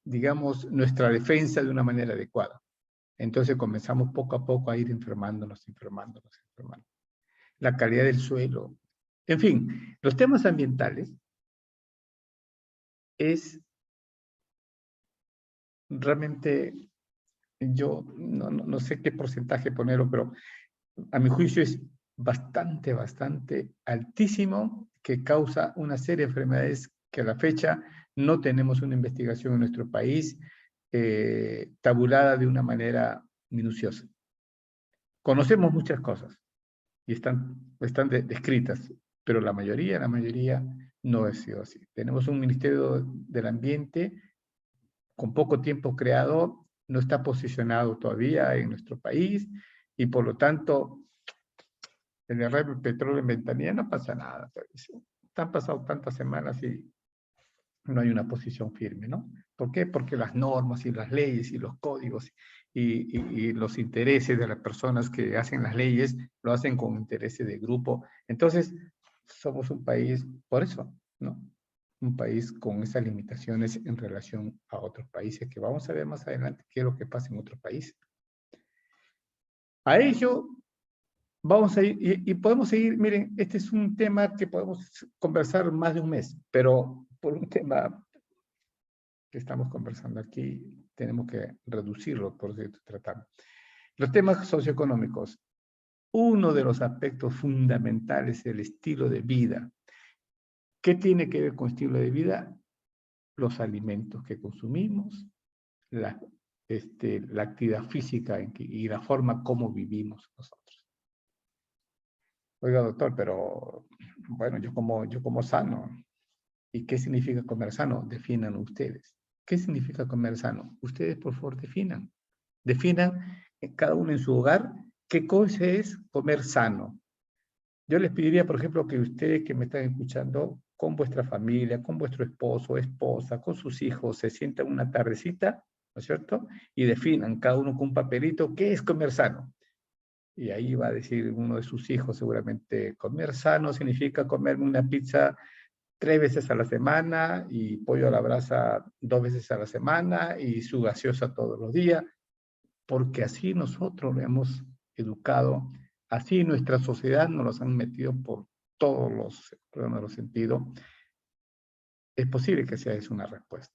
[SPEAKER 2] digamos, nuestra defensa de una manera adecuada. Entonces comenzamos poco a poco a ir enfermándonos. La calidad del suelo. En fin, los temas ambientales es realmente, yo no sé qué porcentaje ponerlo, pero a mi juicio es bastante altísimo, que causa una serie de enfermedades que a la fecha no tenemos una investigación en nuestro país tabulada de una manera minuciosa. Conocemos muchas cosas y están descritas, pero la mayoría no ha sido así. Tenemos un Ministerio del Ambiente con poco tiempo creado, no está posicionado todavía en nuestro país y por lo tanto en el red del petróleo en Ventanilla no pasa nada. Han pasado tantas semanas y no hay una posición firme, ¿no? ¿Por qué? Porque las normas y las leyes y los códigos y los intereses de las personas que hacen las leyes lo hacen con intereses de grupo. Entonces, somos un país, por eso, ¿no? Un país con esas limitaciones en relación a otros países, que vamos a ver más adelante qué es lo que pasa en otros países. A ello vamos a ir, y podemos seguir, miren, este es un tema que podemos conversar más de un mes, pero por un tema que estamos conversando aquí, tenemos que reducirlo, por cierto, tratar. Los temas socioeconómicos. Uno de los aspectos fundamentales es el estilo de vida. ¿Qué tiene que ver con estilo de vida? Los alimentos que consumimos, la actividad física y la forma como vivimos nosotros. Oiga, doctor, pero bueno, yo como sano. ¿Y qué significa comer sano? Definan ustedes. ¿Qué significa comer sano? Ustedes, por favor, definan. Definan cada uno en su hogar qué cosa es comer sano. Yo les pediría, por ejemplo, que ustedes que me están escuchando, con vuestra familia, con vuestro esposo, esposa, con sus hijos, se sientan una tardecita, ¿no es cierto? Y definan cada uno con un papelito qué es comer sano. Y ahí va a decir uno de sus hijos seguramente, comer sano significa comerme una pizza 3 veces a la semana y pollo a la brasa 2 veces a la semana y su gaseosa todos los días, porque así nosotros lo hemos educado, así nuestra sociedad nos los han metido por todos los sentidos. Es posible que sea esa una respuesta.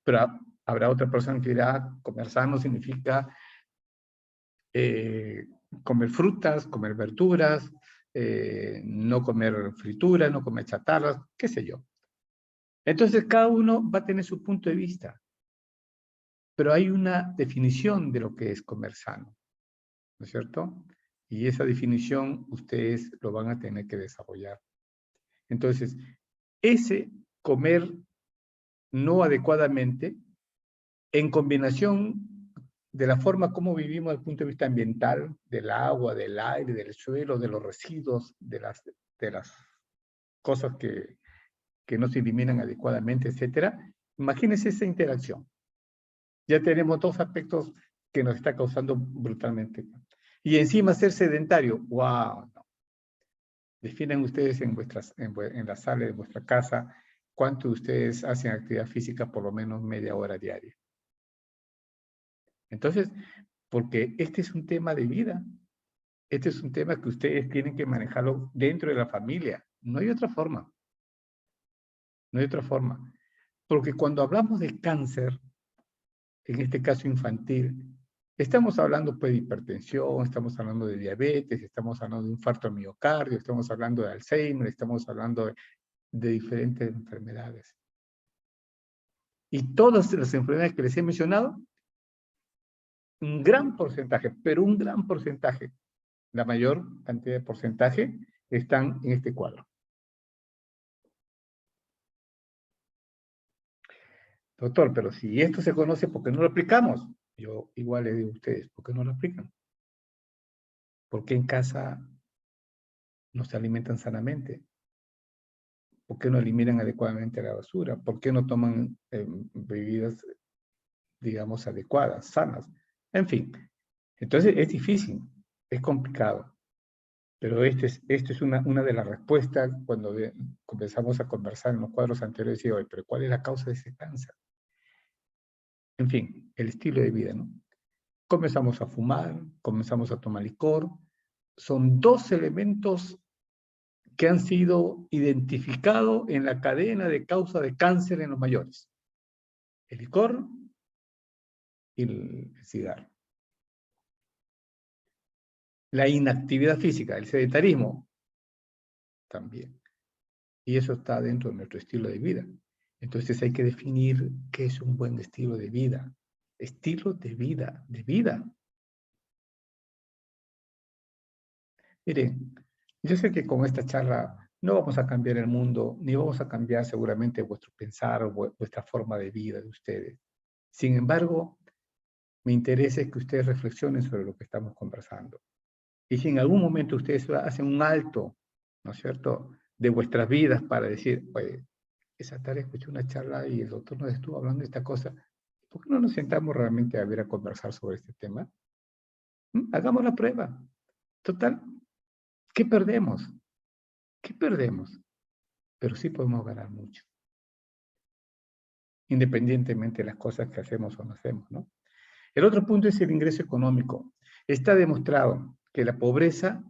[SPEAKER 2] Pero habrá otra persona que dirá, comer sano significa comer frutas, comer verduras, no comer frituras, no comer chatarras, qué sé yo. Entonces, cada uno va a tener su punto de vista, pero hay una definición de lo que es comer sano, ¿no es cierto? Y esa definición ustedes lo van a tener que desarrollar. Entonces, ese comer no adecuadamente, en combinación de la forma como vivimos desde el punto de vista ambiental, del agua, del aire, del suelo, de los residuos, de las cosas que no se eliminan adecuadamente, etcétera, Imagínense esa interacción. Ya tenemos dos aspectos que nos está causando brutalmente. Y encima ser sedentario. ¡Wow! No. Definan ustedes en la sala de vuestra casa cuánto ustedes hacen actividad física por lo menos media hora diaria. Entonces, porque este es un tema de vida. Este es un tema que ustedes tienen que manejarlo dentro de la familia. No hay otra forma. No hay otra forma. Porque cuando hablamos de cáncer, en este caso infantil, estamos hablando pues, de hipertensión, estamos hablando de diabetes, estamos hablando de infarto al miocardio, estamos hablando de Alzheimer, estamos hablando de diferentes enfermedades. Y todas las enfermedades que les he mencionado, un gran porcentaje, pero un gran porcentaje, la mayor cantidad de porcentaje, están en este cuadro. Doctor, pero si esto se conoce, ¿por qué no lo aplicamos? Yo igual le digo a ustedes, ¿por qué no lo aplican? ¿Por qué en casa no se alimentan sanamente? ¿Por qué no eliminan adecuadamente la basura? ¿Por qué no toman bebidas, digamos, adecuadas, sanas? En fin, entonces es difícil, es complicado. Pero esta es una de las respuestas cuando comenzamos a conversar en los cuadros anteriores y hoy, pero ¿cuál es la causa de ese cáncer? En fin, el estilo de vida, ¿no? Comenzamos a fumar, comenzamos a tomar licor. Son dos elementos que han sido identificados en la cadena de causa de cáncer en los mayores. El licor y el cigarro. La inactividad física, el sedentarismo, también. Y eso está dentro de nuestro estilo de vida. Entonces hay que definir qué es un buen estilo de vida. Estilo de vida, de vida. Miren, yo sé que con esta charla no vamos a cambiar el mundo, ni vamos a cambiar seguramente vuestro pensar o vuestra forma de vida de ustedes. Sin embargo, me interesa que ustedes reflexionen sobre lo que estamos conversando. Y si en algún momento ustedes hacen un alto, ¿no es cierto?, de vuestras vidas para decir, oye, esa tarde escuché una charla y el doctor nos estuvo hablando de esta cosa, ¿por qué no nos sentamos realmente a conversar sobre este tema? Hagamos la prueba. Total, ¿qué perdemos? ¿Qué perdemos? Pero sí podemos ganar mucho. Independientemente de las cosas que hacemos o no hacemos, ¿no? El otro punto es el ingreso económico. Está demostrado que la pobreza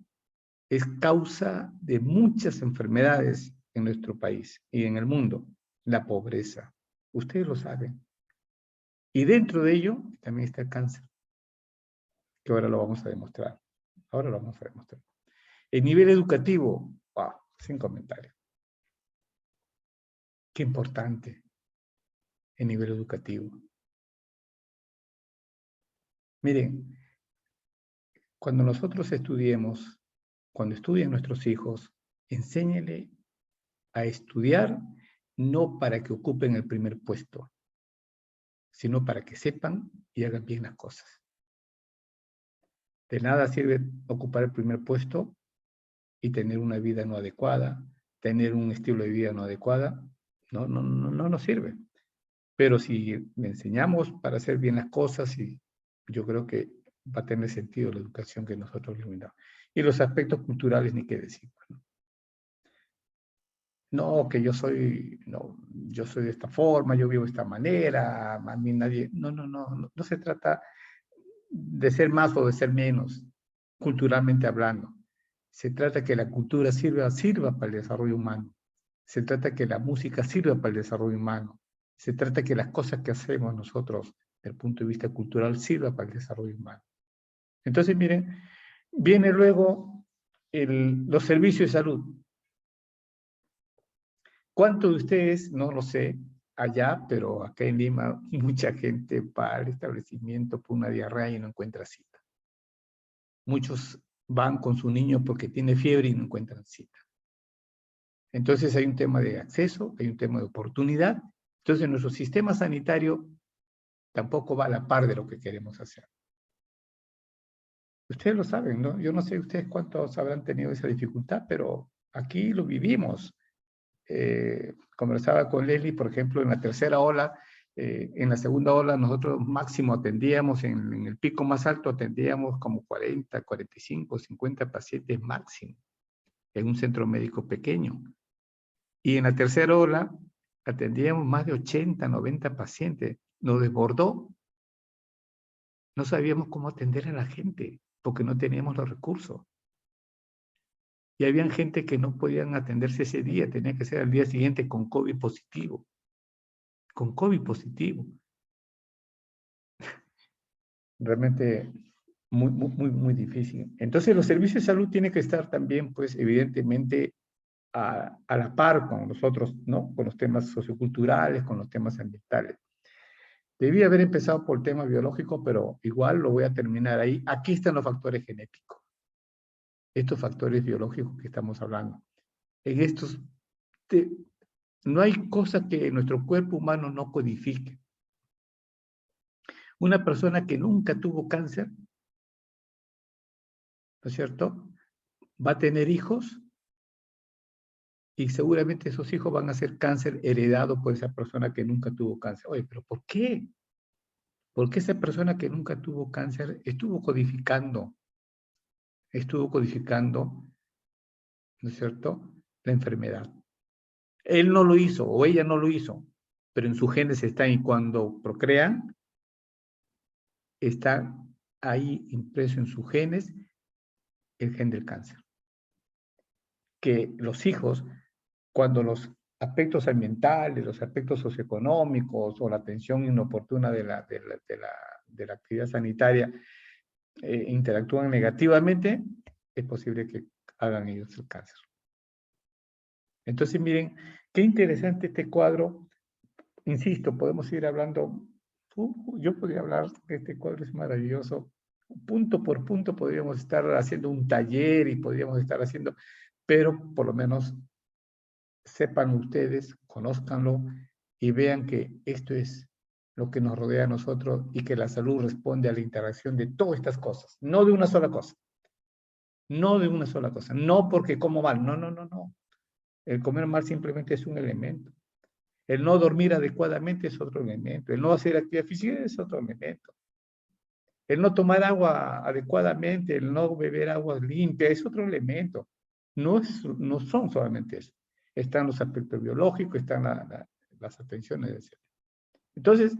[SPEAKER 2] es causa de muchas enfermedades en nuestro país y en el mundo. La pobreza. Ustedes lo saben. Y dentro de ello también está el cáncer, que ahora lo vamos a demostrar. Ahora lo vamos a demostrar. El nivel educativo, wow, sin comentario. Qué importante el nivel educativo. Miren, cuando nosotros estudiemos, cuando estudien nuestros hijos, enséñele a estudiar no para que ocupen el primer puesto, sino para que sepan y hagan bien las cosas. De nada sirve ocupar el primer puesto y tener una vida no adecuada, tener un estilo de vida no adecuada, no nos sirve. Pero si le enseñamos para hacer bien las cosas, y yo creo que va a tener sentido la educación que nosotros le brindamos. Y los aspectos culturales ni qué decir. No, que yo soy de esta forma, yo vivo de esta manera, a mí nadie... No se trata de ser más o de ser menos, culturalmente hablando. Se trata que la cultura sirva para el desarrollo humano. Se trata que la música sirva para el desarrollo humano. Se trata que las cosas que hacemos nosotros, desde el punto de vista cultural, sirva para el desarrollo humano. Entonces, miren, viene luego los servicios de salud. ¿Cuántos de ustedes, no lo sé, allá, pero acá en Lima, mucha gente va al establecimiento por una diarrea y no encuentra cita? Muchos van con su niño porque tiene fiebre y no encuentran cita. Entonces hay un tema de acceso, hay un tema de oportunidad. Entonces nuestro sistema sanitario tampoco va a la par de lo que queremos hacer. Ustedes lo saben, ¿no? Yo no sé ustedes cuántos habrán tenido esa dificultad, pero aquí lo vivimos. conversaba con Leslie, por ejemplo, en la tercera ola, en la segunda ola nosotros máximo atendíamos, en el pico más alto atendíamos como 40, 45, 50 pacientes máximo, en un centro médico pequeño. Y en la tercera ola atendíamos más de 80, 90 pacientes. Nos desbordó. No sabíamos cómo atender a la gente, porque no teníamos los recursos. Y había gente que no podían atenderse ese día, tenía que ser al día siguiente con COVID positivo. Con COVID positivo. Realmente muy difícil. Entonces los servicios de salud tienen que estar también, pues, evidentemente, a la par con nosotros, ¿no? Con los temas socioculturales, con los temas ambientales. Debí haber empezado por el tema biológico, pero igual lo voy a terminar ahí. Aquí están los factores genéticos. Estos factores biológicos que estamos hablando. En estos, no hay cosa que nuestro cuerpo humano no codifique. Una persona que nunca tuvo cáncer, ¿no es cierto?, va a tener hijos y seguramente esos hijos van a ser cáncer heredado por esa persona que nunca tuvo cáncer. Oye, ¿pero por qué? Porque esa persona que nunca tuvo cáncer estuvo codificando, ¿no es cierto?, la enfermedad. Él no lo hizo o ella no lo hizo, pero en sus genes está, y cuando procrean, está ahí impreso en sus genes el gen del cáncer. Que los hijos, cuando los aspectos ambientales, los aspectos socioeconómicos o la atención inoportuna de la actividad sanitaria interactúan negativamente, es posible que hagan ellos el cáncer. Entonces, miren, qué interesante este cuadro. Insisto, podemos ir hablando, yo podría hablar, este cuadro es maravilloso. Punto por punto podríamos estar haciendo un taller y podríamos estar haciendo, pero por lo menos sepan ustedes, conózcanlo y vean que esto es lo que nos rodea a nosotros y que la salud responde a la interacción de todas estas cosas, no de una sola cosa. No de una sola cosa, no porque como mal, no. El comer mal simplemente es un elemento. El no dormir adecuadamente es otro elemento. El no hacer actividad física es otro elemento. El no tomar agua adecuadamente, el no beber agua limpia es otro elemento. No son solamente eso. Están los aspectos biológicos, están las atenciones, etc. Entonces,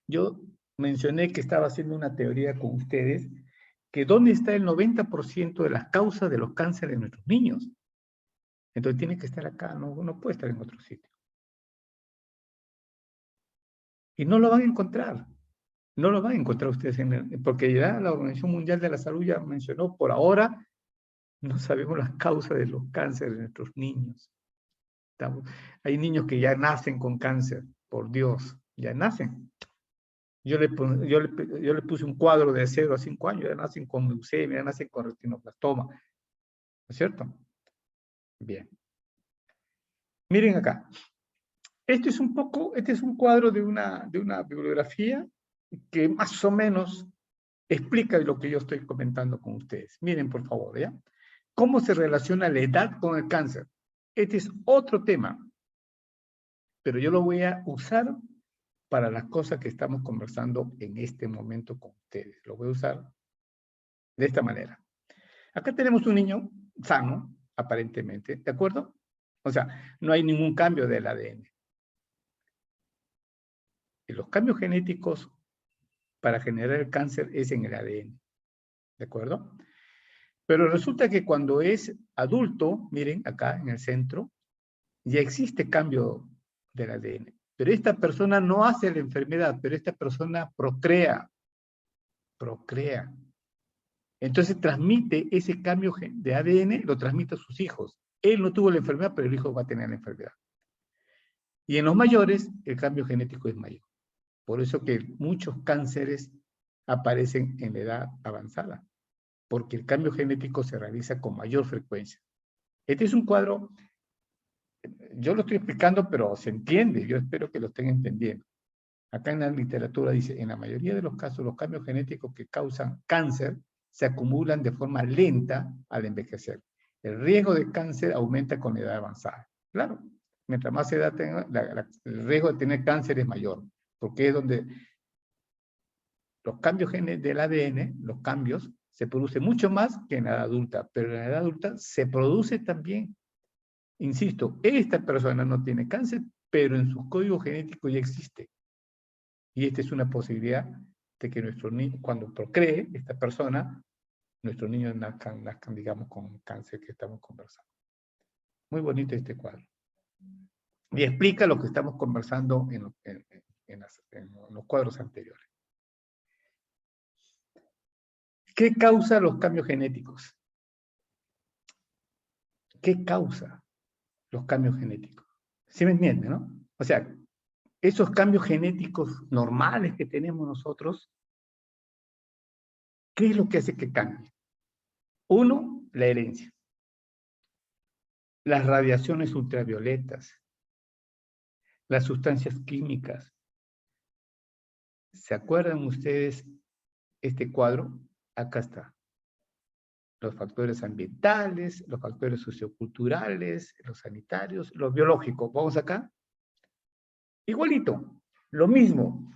[SPEAKER 2] yo mencioné que estaba haciendo una teoría con ustedes, que dónde está el 90% de las causas de los cánceres de nuestros niños. Entonces tiene que estar acá, no puede estar en otro sitio. Y no lo van a encontrar. No lo van a encontrar ustedes, porque ya la Organización Mundial de la Salud ya mencionó, por ahora no sabemos las causas de los cánceres de nuestros niños. Hay niños que ya nacen con cáncer, por Dios, ya nacen. Yo le puse un cuadro de 0 a 5 años, ya nacen con leucemia, ya nacen con retinoblastoma. ¿No es cierto? Bien. Miren acá. Este es un cuadro de una bibliografía que más o menos explica lo que yo estoy comentando con ustedes. Miren, por favor, ¿ya? ¿Cómo se relaciona la edad con el cáncer? Este es otro tema, pero yo lo voy a usar para las cosas que estamos conversando en este momento con ustedes. Lo voy a usar de esta manera. Acá tenemos un niño sano, aparentemente, ¿de acuerdo? O sea, no hay ningún cambio del ADN. Y los cambios genéticos para generar el cáncer es en el ADN, ¿de acuerdo? Pero resulta que cuando es adulto, miren acá en el centro, ya existe cambio del ADN. Pero esta persona no hace la enfermedad, pero esta persona procrea. Entonces transmite ese cambio de ADN, lo transmite a sus hijos. Él no tuvo la enfermedad, pero el hijo va a tener la enfermedad. Y en los mayores, el cambio genético es mayor. Por eso que muchos cánceres aparecen en la edad avanzada, porque el cambio genético se realiza con mayor frecuencia. Este es un cuadro, yo lo estoy explicando, pero se entiende, yo espero que lo estén entendiendo. Acá en la literatura dice, en la mayoría de los casos, los cambios genéticos que causan cáncer se acumulan de forma lenta al envejecer. El riesgo de cáncer aumenta con la edad avanzada. Claro, mientras más edad tenga, el riesgo de tener cáncer es mayor, porque es donde los cambios del ADN, los cambios, se producen mucho más que en la edad adulta, pero en la edad adulta se produce también. Insisto, esta persona no tiene cáncer, pero en su código genético ya existe. Y esta es una posibilidad de que nuestro niño, cuando procree esta persona, nuestros niños nazcan, digamos, con cáncer que estamos conversando. Muy bonito este cuadro. Y explica lo que estamos conversando en los cuadros anteriores. ¿Qué causa los cambios genéticos? ¿Qué causa los cambios genéticos? ¿Sí me entiende, no? O sea, esos cambios genéticos normales que tenemos nosotros, ¿qué es lo que hace que cambie? Uno, la herencia. Las radiaciones ultravioletas, las sustancias químicas. ¿Se acuerdan ustedes este cuadro? Acá está. Los factores ambientales, los factores socioculturales, los sanitarios, los biológicos. ¿Vamos acá? Igualito, lo mismo,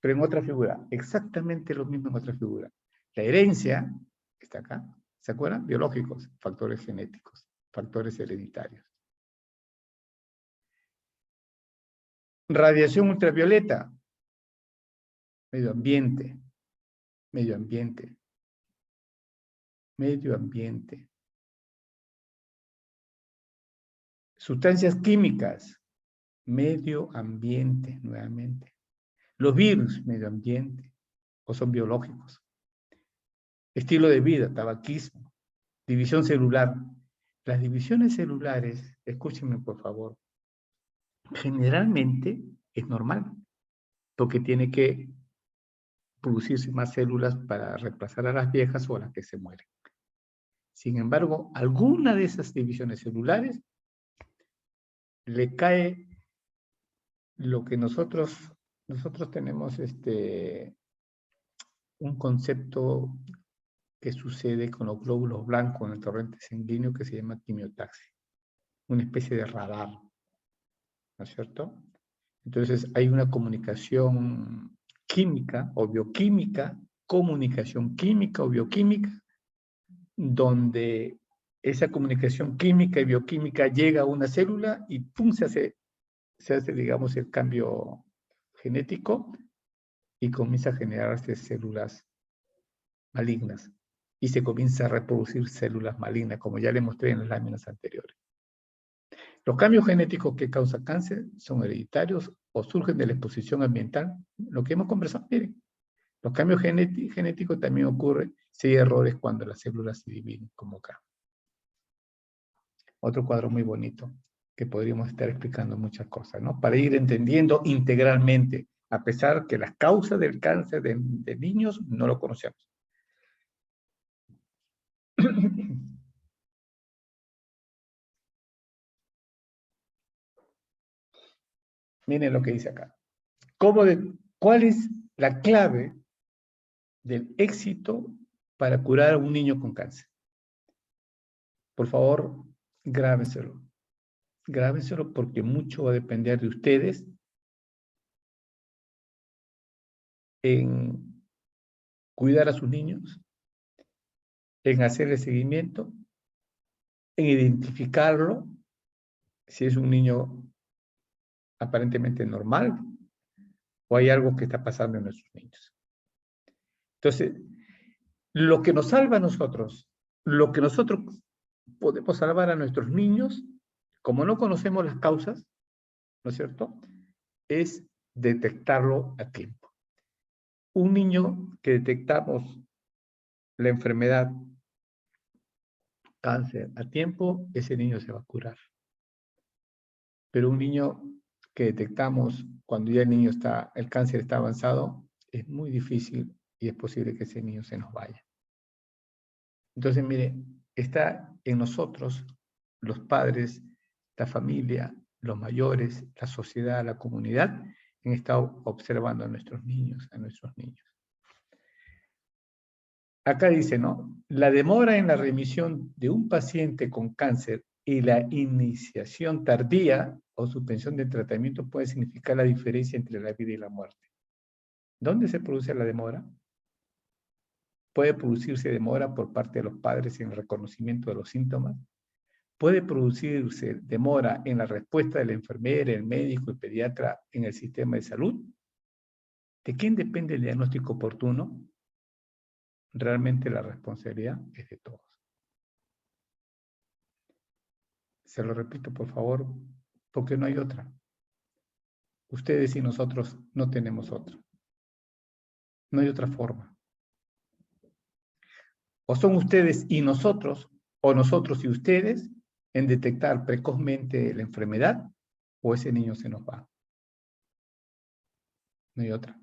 [SPEAKER 2] pero en otra figura. Exactamente lo mismo en otra figura. La herencia está acá. ¿Se acuerdan? Biológicos, factores genéticos, factores hereditarios. Radiación ultravioleta, medio ambiente, medio ambiente, medio ambiente. Sustancias químicas, medio ambiente, nuevamente. Los virus, medio ambiente, o son biológicos. Estilo de vida, tabaquismo, división celular. Las divisiones celulares, escúchenme por favor, generalmente es normal, porque tiene que producirse más células para reemplazar a las viejas o a las que se mueren. Sin embargo, alguna de esas divisiones celulares le cae lo que nosotros tenemos un concepto que sucede con los glóbulos blancos en el torrente sanguíneo que se llama quimiotaxia, una especie de radar, ¿no es cierto? Entonces hay una comunicación química o bioquímica, comunicación química o bioquímica, donde esa comunicación química y bioquímica llega a una célula y ¡pum! se hace, digamos, el cambio genético y comienza a generarse células malignas y se comienza a reproducir células malignas, como ya le mostré en las láminas anteriores. Los cambios genéticos que causan cáncer son hereditarios o surgen de la exposición ambiental, lo que hemos conversado, miren. Los cambios genéticos también ocurren si hay errores cuando las células se dividen, como acá. Otro cuadro muy bonito, que podríamos estar explicando muchas cosas, ¿no? Para ir entendiendo integralmente, a pesar que las causas del cáncer de niños no lo conocemos. Miren lo que dice acá. ¿Cuál es la clave del éxito para curar a un niño con cáncer? Por favor, grábenselo. Grábenselo porque mucho va a depender de ustedes en cuidar a sus niños, en hacerle seguimiento, en identificarlo, si es un niño aparentemente normal o hay algo que está pasando en nuestros niños. Entonces, lo que nos salva a nosotros, lo que nosotros podemos salvar a nuestros niños, como no conocemos las causas, ¿no es cierto?, es detectarlo a tiempo. Un niño que detectamos la enfermedad, cáncer, a tiempo, ese niño se va a curar. Pero un niño que detectamos cuando ya el cáncer está avanzado, es muy difícil y es posible que ese niño se nos vaya. Entonces, mire, está en nosotros, los padres, la familia, los mayores, la sociedad, la comunidad, en estar observando a nuestros niños, Acá dice, ¿no? La demora en la remisión de un paciente con cáncer y la iniciación tardía o suspensión del tratamiento puede significar la diferencia entre la vida y la muerte. ¿Dónde se produce la demora? Puede producirse demora por parte de los padres en el reconocimiento de los síntomas. Puede producirse demora en la respuesta de la enfermera, el médico, el pediatra en el sistema de salud. ¿De quién depende el diagnóstico oportuno? Realmente la responsabilidad es de todos. Se lo repito, por favor, porque no hay otra. Ustedes y nosotros no tenemos otra. No hay otra forma. O son ustedes y nosotros, o nosotros y ustedes, en detectar precozmente la enfermedad, o ese niño se nos va. No hay otra.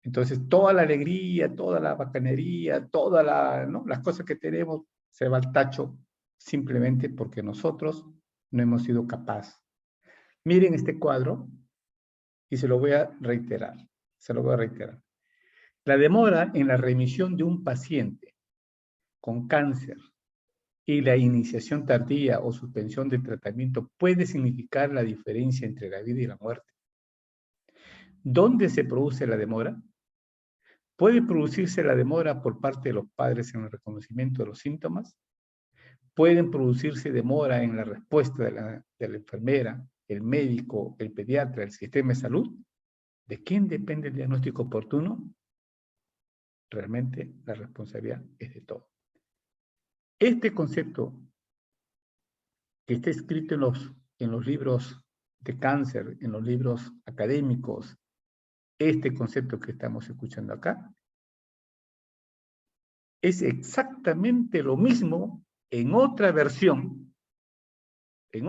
[SPEAKER 2] Entonces, toda la alegría, toda la bacanería, todas las cosas que tenemos, se va al tacho simplemente porque nosotros no hemos sido capaces. Miren este cuadro y se lo voy a reiterar. Se lo voy a reiterar. La demora en la remisión de un paciente con cáncer y la iniciación tardía o suspensión de tratamiento puede significar la diferencia entre la vida y la muerte. ¿Dónde se produce la demora? Puede producirse la demora por parte de los padres en el reconocimiento de los síntomas. Pueden producirse demora en la respuesta de la enfermera, el médico, el pediatra, el sistema de salud. ¿De quién depende el diagnóstico oportuno? Realmente la responsabilidad es de todos. Este concepto que está escrito en los libros de cáncer, en los libros académicos, este concepto que estamos escuchando acá, es exactamente lo mismo en otra versión, que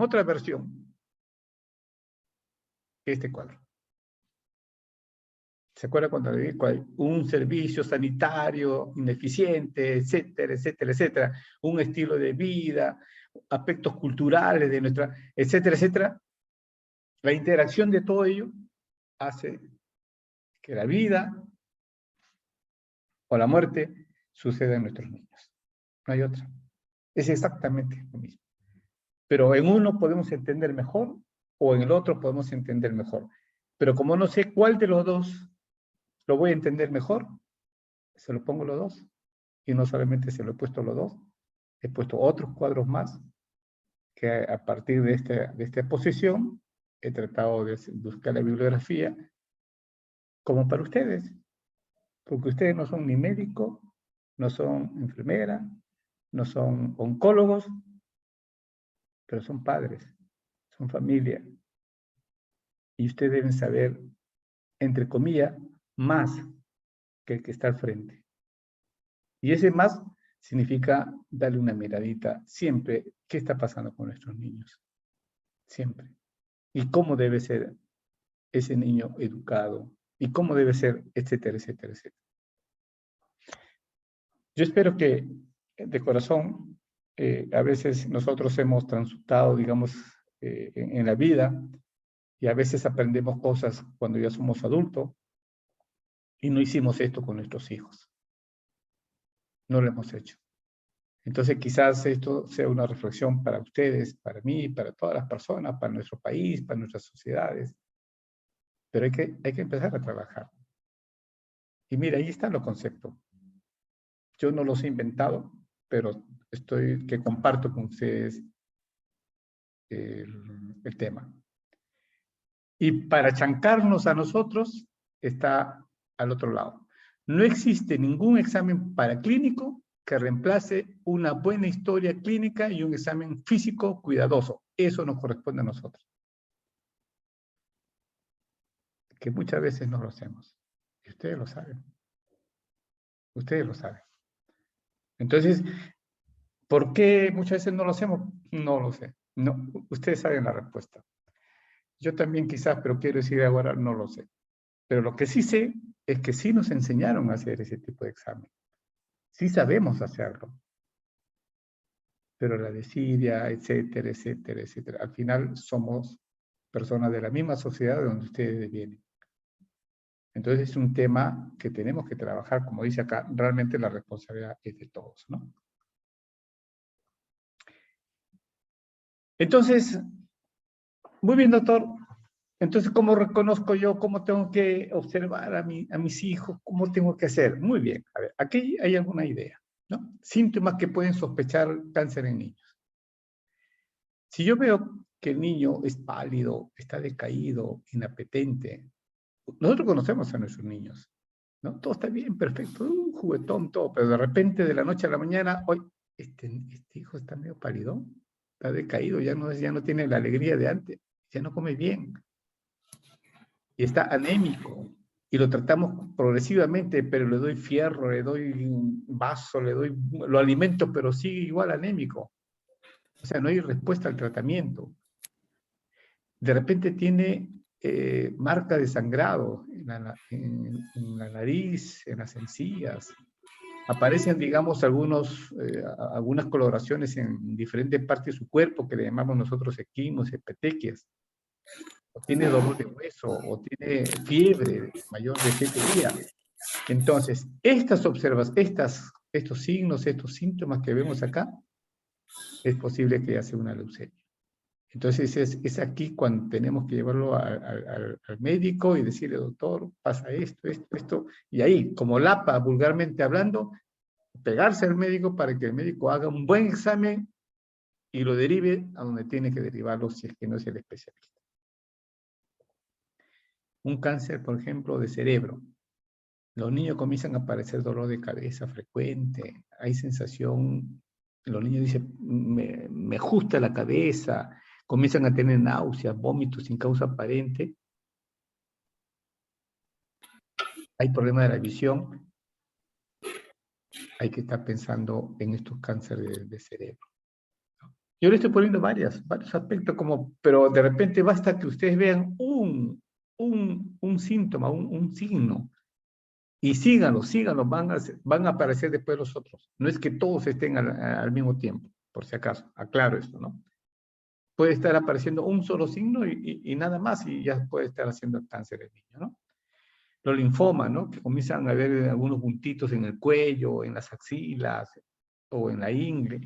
[SPEAKER 2] este cuadro. ¿Se acuerda cuando le digo un servicio sanitario ineficiente, etcétera, etcétera, etcétera? Un estilo de vida, aspectos culturales de nuestra, etcétera, etcétera. La interacción de todo ello hace que la vida o la muerte suceda en nuestros niños. No hay otra. Es exactamente lo mismo. Pero en uno podemos entender mejor o en el otro podemos entender mejor. Pero como no sé cuál de los dos lo voy a entender mejor, se lo pongo los dos. Y no solamente se lo he puesto los dos, he puesto otros cuadros más que a partir de esta exposición he tratado de buscar la bibliografía como para ustedes. Porque ustedes no son ni médicos, no son enfermeras, no son oncólogos, pero son padres, son familia. Y ustedes deben saber, entre comillas, más que el que está al frente. Y ese más significa darle una miradita siempre, ¿qué está pasando con nuestros niños? Siempre. Y cómo debe ser ese niño educado, y cómo debe ser, etcétera, etcétera, etcétera. Yo espero que, de corazón, a veces nosotros hemos transitado, digamos, en la vida, y a veces aprendemos cosas cuando ya somos adultos, y no hicimos esto con nuestros hijos. No lo hemos hecho. Entonces quizás esto sea una reflexión para ustedes, para mí, para todas las personas, para nuestro país, para nuestras sociedades. Pero hay que empezar a trabajar. Y mira, ahí están los conceptos. Yo no los he inventado, pero que comparto con ustedes el tema. Y para chancarnos a nosotros está al otro lado. No existe ningún examen paraclínico que reemplace una buena historia clínica y un examen físico cuidadoso. Eso nos corresponde a nosotros. Que muchas veces no lo hacemos. Y ustedes lo saben. Ustedes lo saben. Entonces, ¿por qué muchas veces no lo hacemos? No lo sé. No, ustedes saben la respuesta. Yo también quizás, pero quiero decir ahora, no lo sé. Pero lo que sí sé es que sí nos enseñaron a hacer ese tipo de examen. Sí sabemos hacerlo. Pero la desidia, etcétera, etcétera, etcétera. Al final somos personas de la misma sociedad de donde ustedes vienen. Entonces es un tema que tenemos que trabajar, como dice acá, realmente la responsabilidad es de todos, ¿no? Entonces, muy bien, doctor. Entonces, ¿cómo reconozco yo? ¿Cómo tengo que observar a mis hijos? ¿Cómo tengo que hacer? Muy bien. A ver, aquí hay alguna idea, ¿no? Síntomas que pueden sospechar cáncer en niños. Si yo veo que el niño es pálido, está decaído, inapetente, nosotros conocemos a nuestros niños, ¿no? Todo está bien, perfecto, un juguetón, todo, pero de repente, de la noche a la mañana, hoy, este hijo está medio pálido, está decaído, ya no tiene la alegría de antes, ya no come bien, y está anémico, y lo tratamos progresivamente, pero le doy fierro, le doy un vaso, lo alimento, pero sigue igual anémico. O sea, no hay respuesta al tratamiento. De repente tiene marca de sangrado en la nariz, en las encías. Aparecen, digamos, algunas coloraciones en diferentes partes de su cuerpo que le llamamos nosotros equimos, petequias. O tiene dolor de hueso, o tiene fiebre mayor de 7 días. Entonces, estos signos, estos síntomas que vemos acá, es posible que ya sea una leucemia. Entonces, es aquí cuando tenemos que llevarlo al médico y decirle, doctor, pasa esto, y ahí, como lapa, vulgarmente hablando, pegarse al médico para que el médico haga un buen examen y lo derive a donde tiene que derivarlo si es que no es el especialista. Un cáncer, por ejemplo, de cerebro. Los niños comienzan a aparecer dolor de cabeza frecuente, hay sensación, los niños dicen, me ajusta la cabeza, comienzan a tener náuseas, vómitos sin causa aparente, hay problemas de la visión, hay que estar pensando en estos cánceres de cerebro. Yo le estoy poniendo varios aspectos, pero de repente basta que ustedes vean un síntoma, un signo, y síganlo, van a aparecer después los otros. No es que todos estén al mismo tiempo, por si acaso, aclaro esto, ¿no? Puede estar apareciendo un solo signo y nada más, y ya puede estar haciendo cáncer el niño, ¿no? Los linfomas, ¿no? Que comienzan a ver algunos puntitos en el cuello, en las axilas, o en la ingle.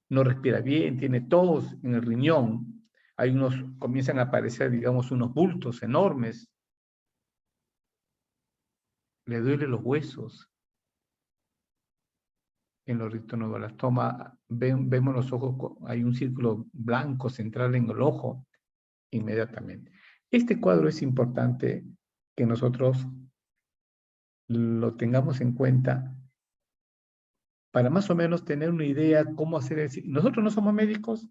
[SPEAKER 2] No respira bien, tiene tos en el riñón. Comienzan a aparecer, digamos, unos bultos enormes. Le duele los huesos. En los retinoblastoma vemos los ojos, hay un círculo blanco central en el ojo inmediatamente. Este cuadro es importante que nosotros lo tengamos en cuenta para más o menos tener una idea cómo hacer Nosotros no somos médicos,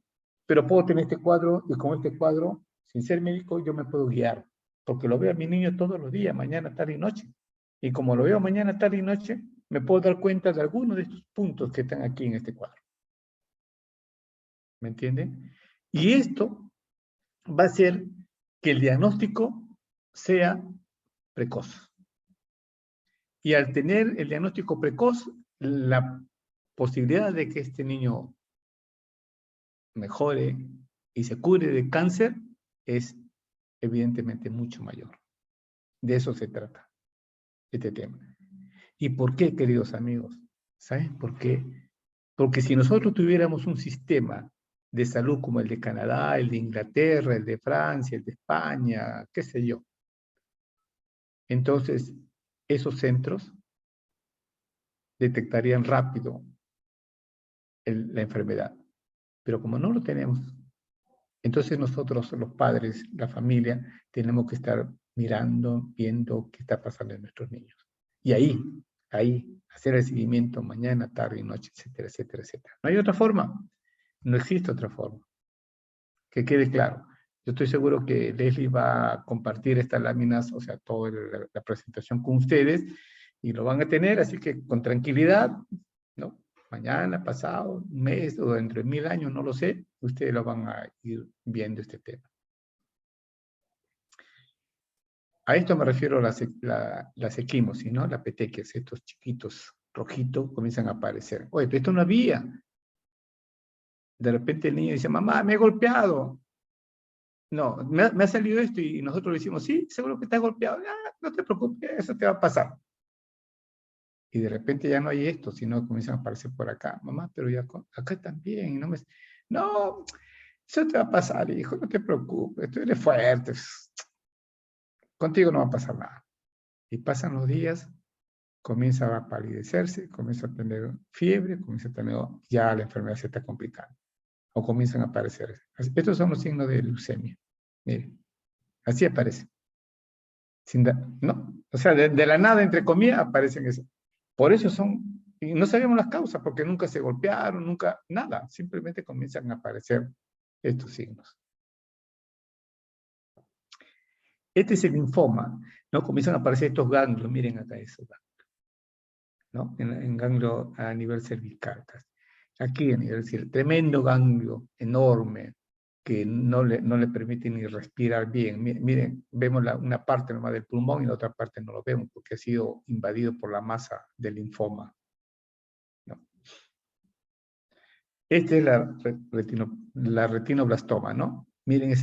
[SPEAKER 2] pero puedo tener este cuadro y con este cuadro, sin ser médico, yo me puedo guiar, porque lo veo a mi niño todos los días, mañana, tarde y noche. Y como lo veo mañana, tarde y noche, me puedo dar cuenta de algunos de estos puntos que están aquí en este cuadro. ¿Me entienden? Y esto va a hacer que el diagnóstico sea precoz. Y al tener el diagnóstico precoz, la posibilidad de que este niño mejore y se cure de cáncer es evidentemente mucho mayor. De eso se trata este tema. ¿Y por qué, queridos amigos? ¿Saben por qué? Porque si nosotros tuviéramos un sistema de salud como el de Canadá, el de Inglaterra, el de Francia, el de España, qué sé yo, entonces esos centros detectarían rápido la enfermedad. Pero como no lo tenemos, entonces nosotros, los padres, la familia, tenemos que estar mirando, viendo qué está pasando en nuestros niños. Y ahí, hacer el seguimiento mañana, tarde y noche, etcétera, etcétera, etcétera. No hay otra forma. No existe otra forma. Que quede claro. Yo estoy seguro que Leslie va a compartir estas láminas, o sea, toda la presentación con ustedes, y lo van a tener, así que con tranquilidad, ¿no? Mañana, pasado, un mes o dentro de 1000 años, no lo sé, ustedes lo van a ir viendo este tema. A esto me refiero a las equimosis, ¿no? Las petequias, estos chiquitos rojitos comienzan a aparecer. Oye, pero esto no había. De repente el niño dice, mamá, me he golpeado. No, me ha salido esto y nosotros le decimos, sí, seguro que estás golpeado. Ah, no te preocupes, eso te va a pasar. Y de repente ya no hay esto, sino comienzan a aparecer por acá. Mamá, pero ya acá también. No, Eso te va a pasar, hijo, no te preocupes, tú eres fuerte. Contigo no va a pasar nada. Y pasan los días, comienza a palidecerse, comienza a tener fiebre, comienza a tener, ya la enfermedad se está complicando. O comienzan a aparecer. Estos son los signos de leucemia. Miren, así aparece. ¿No? O sea, de la nada, entre comillas, aparecen eso. Por eso son, y no sabemos las causas, porque nunca se golpearon, nunca, nada. Simplemente comienzan a aparecer estos signos. Este es el linfoma, ¿no? Comienzan a aparecer estos ganglios, miren acá eso, ¿no? En ganglio a nivel cervical. Aquí a nivel cervical, tremendo ganglio, enorme, que no le permite ni respirar bien. Miren, vemos una parte nomás del pulmón y la otra parte no lo vemos porque ha sido invadido por la masa del linfoma, ¿no? Esta es la retinoblastoma, ¿no? Miren,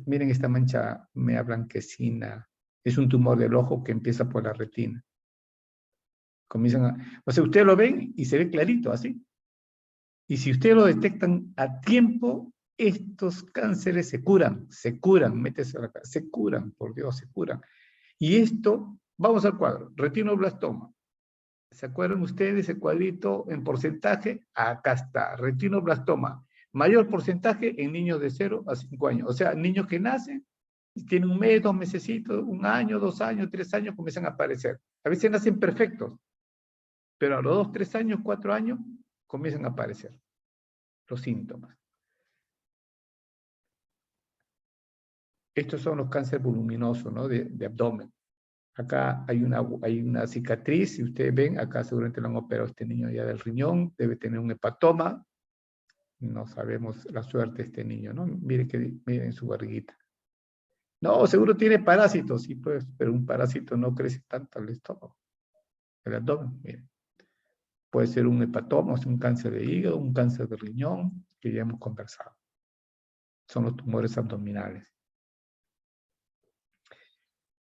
[SPEAKER 2] miren esta mancha media blanquecina. Es un tumor del ojo que empieza por la retina. O sea, ustedes lo ven y se ve clarito, así. Y si ustedes lo detectan a tiempo, estos cánceres se curan, métese a la cara, se curan, por Dios, se curan. Y esto, vamos al cuadro, retinoblastoma. ¿Se acuerdan ustedes el cuadrito en porcentaje? Acá está, retinoblastoma. Mayor porcentaje en niños de 0 a 5 años. O sea, niños que nacen, tienen 1 mes, 2 mesecitos, 1 año, 2 años, 3 años, comienzan a aparecer. A veces nacen perfectos, pero a los 2, 3 años, 4 años, comienzan a aparecer los síntomas. Estos son los cánceres voluminosos, ¿no? de abdomen. Acá hay una cicatriz, si ustedes ven, acá seguramente lo han operado este niño ya del riñón, debe tener un hepatoma. No sabemos la suerte de este niño, ¿no? Miren su barriguita. No, seguro tiene parásitos, sí, pues, pero un parásito no crece tanto al estómago, el abdomen, miren. Puede ser un hepatoma, o sea, un cáncer de hígado, un cáncer de riñón, que ya hemos conversado. Son los tumores abdominales.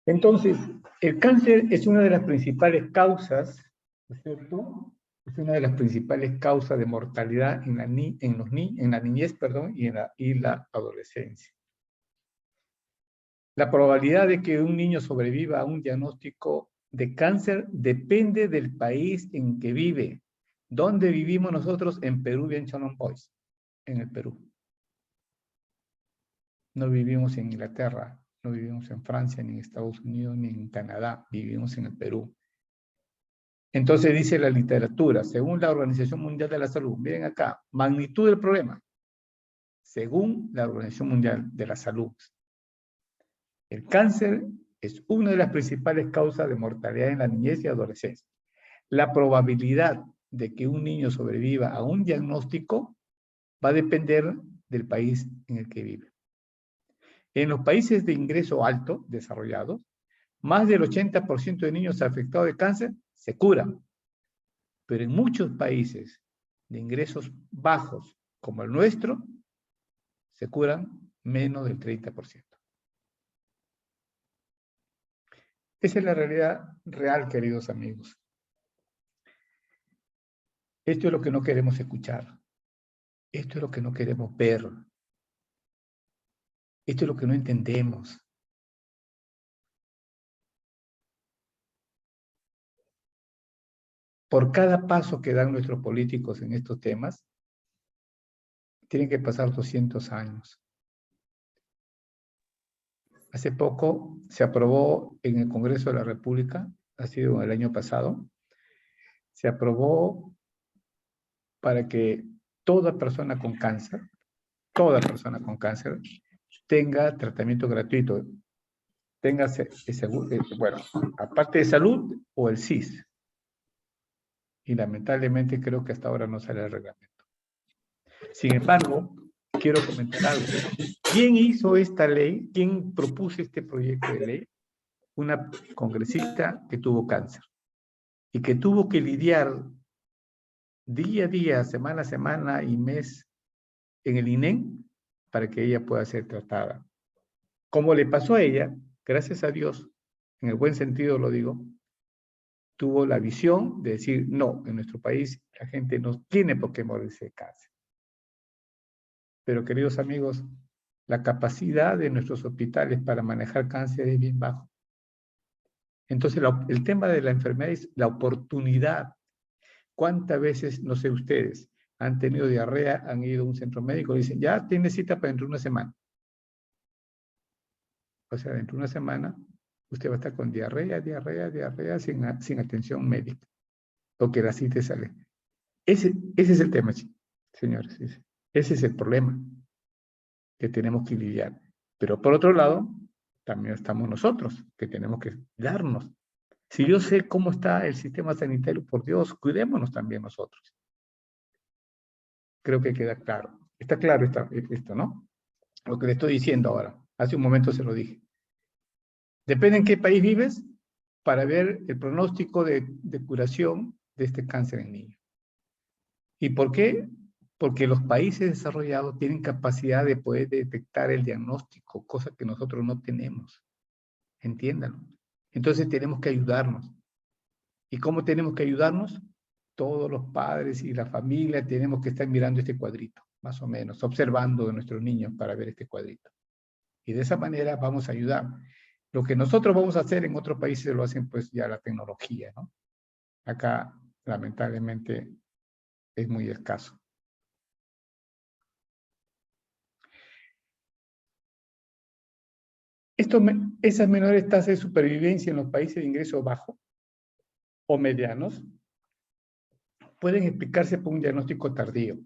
[SPEAKER 2] Entonces, el cáncer es una de las principales causas, ¿no es cierto? Es una de las principales causas de mortalidad en la niñez, perdón, y en la adolescencia. La probabilidad de que un niño sobreviva a un diagnóstico de cáncer depende del país en que vive. ¿Dónde vivimos nosotros? En Perú y en Chononpois, en el Perú. No vivimos en Inglaterra, no vivimos en Francia, ni en Estados Unidos, ni en Canadá, vivimos en el Perú. Entonces dice la literatura, según la Organización Mundial de la Salud, miren acá, magnitud del problema, según la Organización Mundial de la Salud. El cáncer es una de las principales causas de mortalidad en la niñez y adolescencia. La probabilidad de que un niño sobreviva a un diagnóstico va a depender del país en el que vive. En los países de ingreso alto, desarrollados, más del 80% de niños afectados de cáncer se curan. Pero en muchos países de ingresos bajos, como el nuestro, se curan menos del 30%. Esa es la realidad real, queridos amigos. Esto es lo que no queremos escuchar. Esto es lo que no queremos ver. Esto es lo que no entendemos. Por cada paso que dan nuestros políticos en estos temas, tienen que pasar 200 años. Hace poco se aprobó en el Congreso de la República, ha sido el año pasado, se aprobó para que toda persona con cáncer tenga tratamiento gratuito, tenga bueno, aparte de salud o el CIS. Y lamentablemente creo que hasta ahora no sale el reglamento. Sin embargo, quiero comentar algo. ¿Quién hizo esta ley? ¿Quién propuso este proyecto de ley? Una congresista que tuvo cáncer y que tuvo que lidiar día a día, semana a semana y mes en el INEM para que ella pueda ser tratada. Como le pasó a ella, gracias a Dios, en el buen sentido lo digo, tuvo la visión de decir, no, en nuestro país la gente no tiene por qué morirse de cáncer. Pero queridos amigos, la capacidad de nuestros hospitales para manejar cáncer es bien bajo. Entonces, el tema de la enfermedad es la oportunidad. ¿Cuántas veces, no sé ustedes, han tenido diarrea, han ido a un centro médico y dicen, ya tiene cita para dentro de una semana? O sea, dentro de una semana, usted va a estar con diarrea, sin atención médica. O que la cita sale. Ese es el tema, señores. Ese es el problema que tenemos que lidiar. Pero por otro lado, también estamos nosotros, que tenemos que cuidarnos. Si yo sé cómo está el sistema sanitario, por Dios, cuidémonos también nosotros. Creo que queda claro. Está claro esto, ¿no? Lo que le estoy diciendo ahora. Hace un momento se lo dije. Depende en qué país vives para ver el pronóstico de curación de este cáncer en niños. ¿Y por qué? Porque los países desarrollados tienen capacidad de poder detectar el diagnóstico, cosa que nosotros no tenemos. Entiéndanlo. Entonces tenemos que ayudarnos. ¿Y cómo tenemos que ayudarnos? Todos los padres y la familia tenemos que estar mirando este cuadrito, más o menos, observando a nuestros niños para ver este cuadrito. Y de esa manera vamos a ayudar. Lo que nosotros vamos a hacer en otros países lo hacen pues ya la tecnología, ¿no? Acá, lamentablemente, es muy escaso. Esas menores tasas de supervivencia en los países de ingreso bajo o medianos pueden explicarse por un diagnóstico tardío.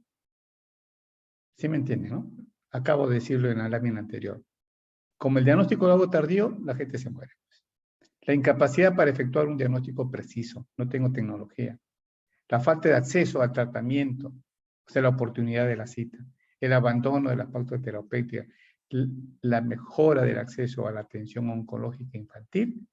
[SPEAKER 2] ¿Sí me entienden, no? Acabo de decirlo en la lámina anterior. Como el diagnóstico lo hago tardío, la gente se muere. La incapacidad para efectuar un diagnóstico preciso. No tengo tecnología. La falta de acceso al tratamiento, o sea, la oportunidad de la cita. El abandono de las pautas terapéuticas. La mejora del acceso a la atención oncológica infantil.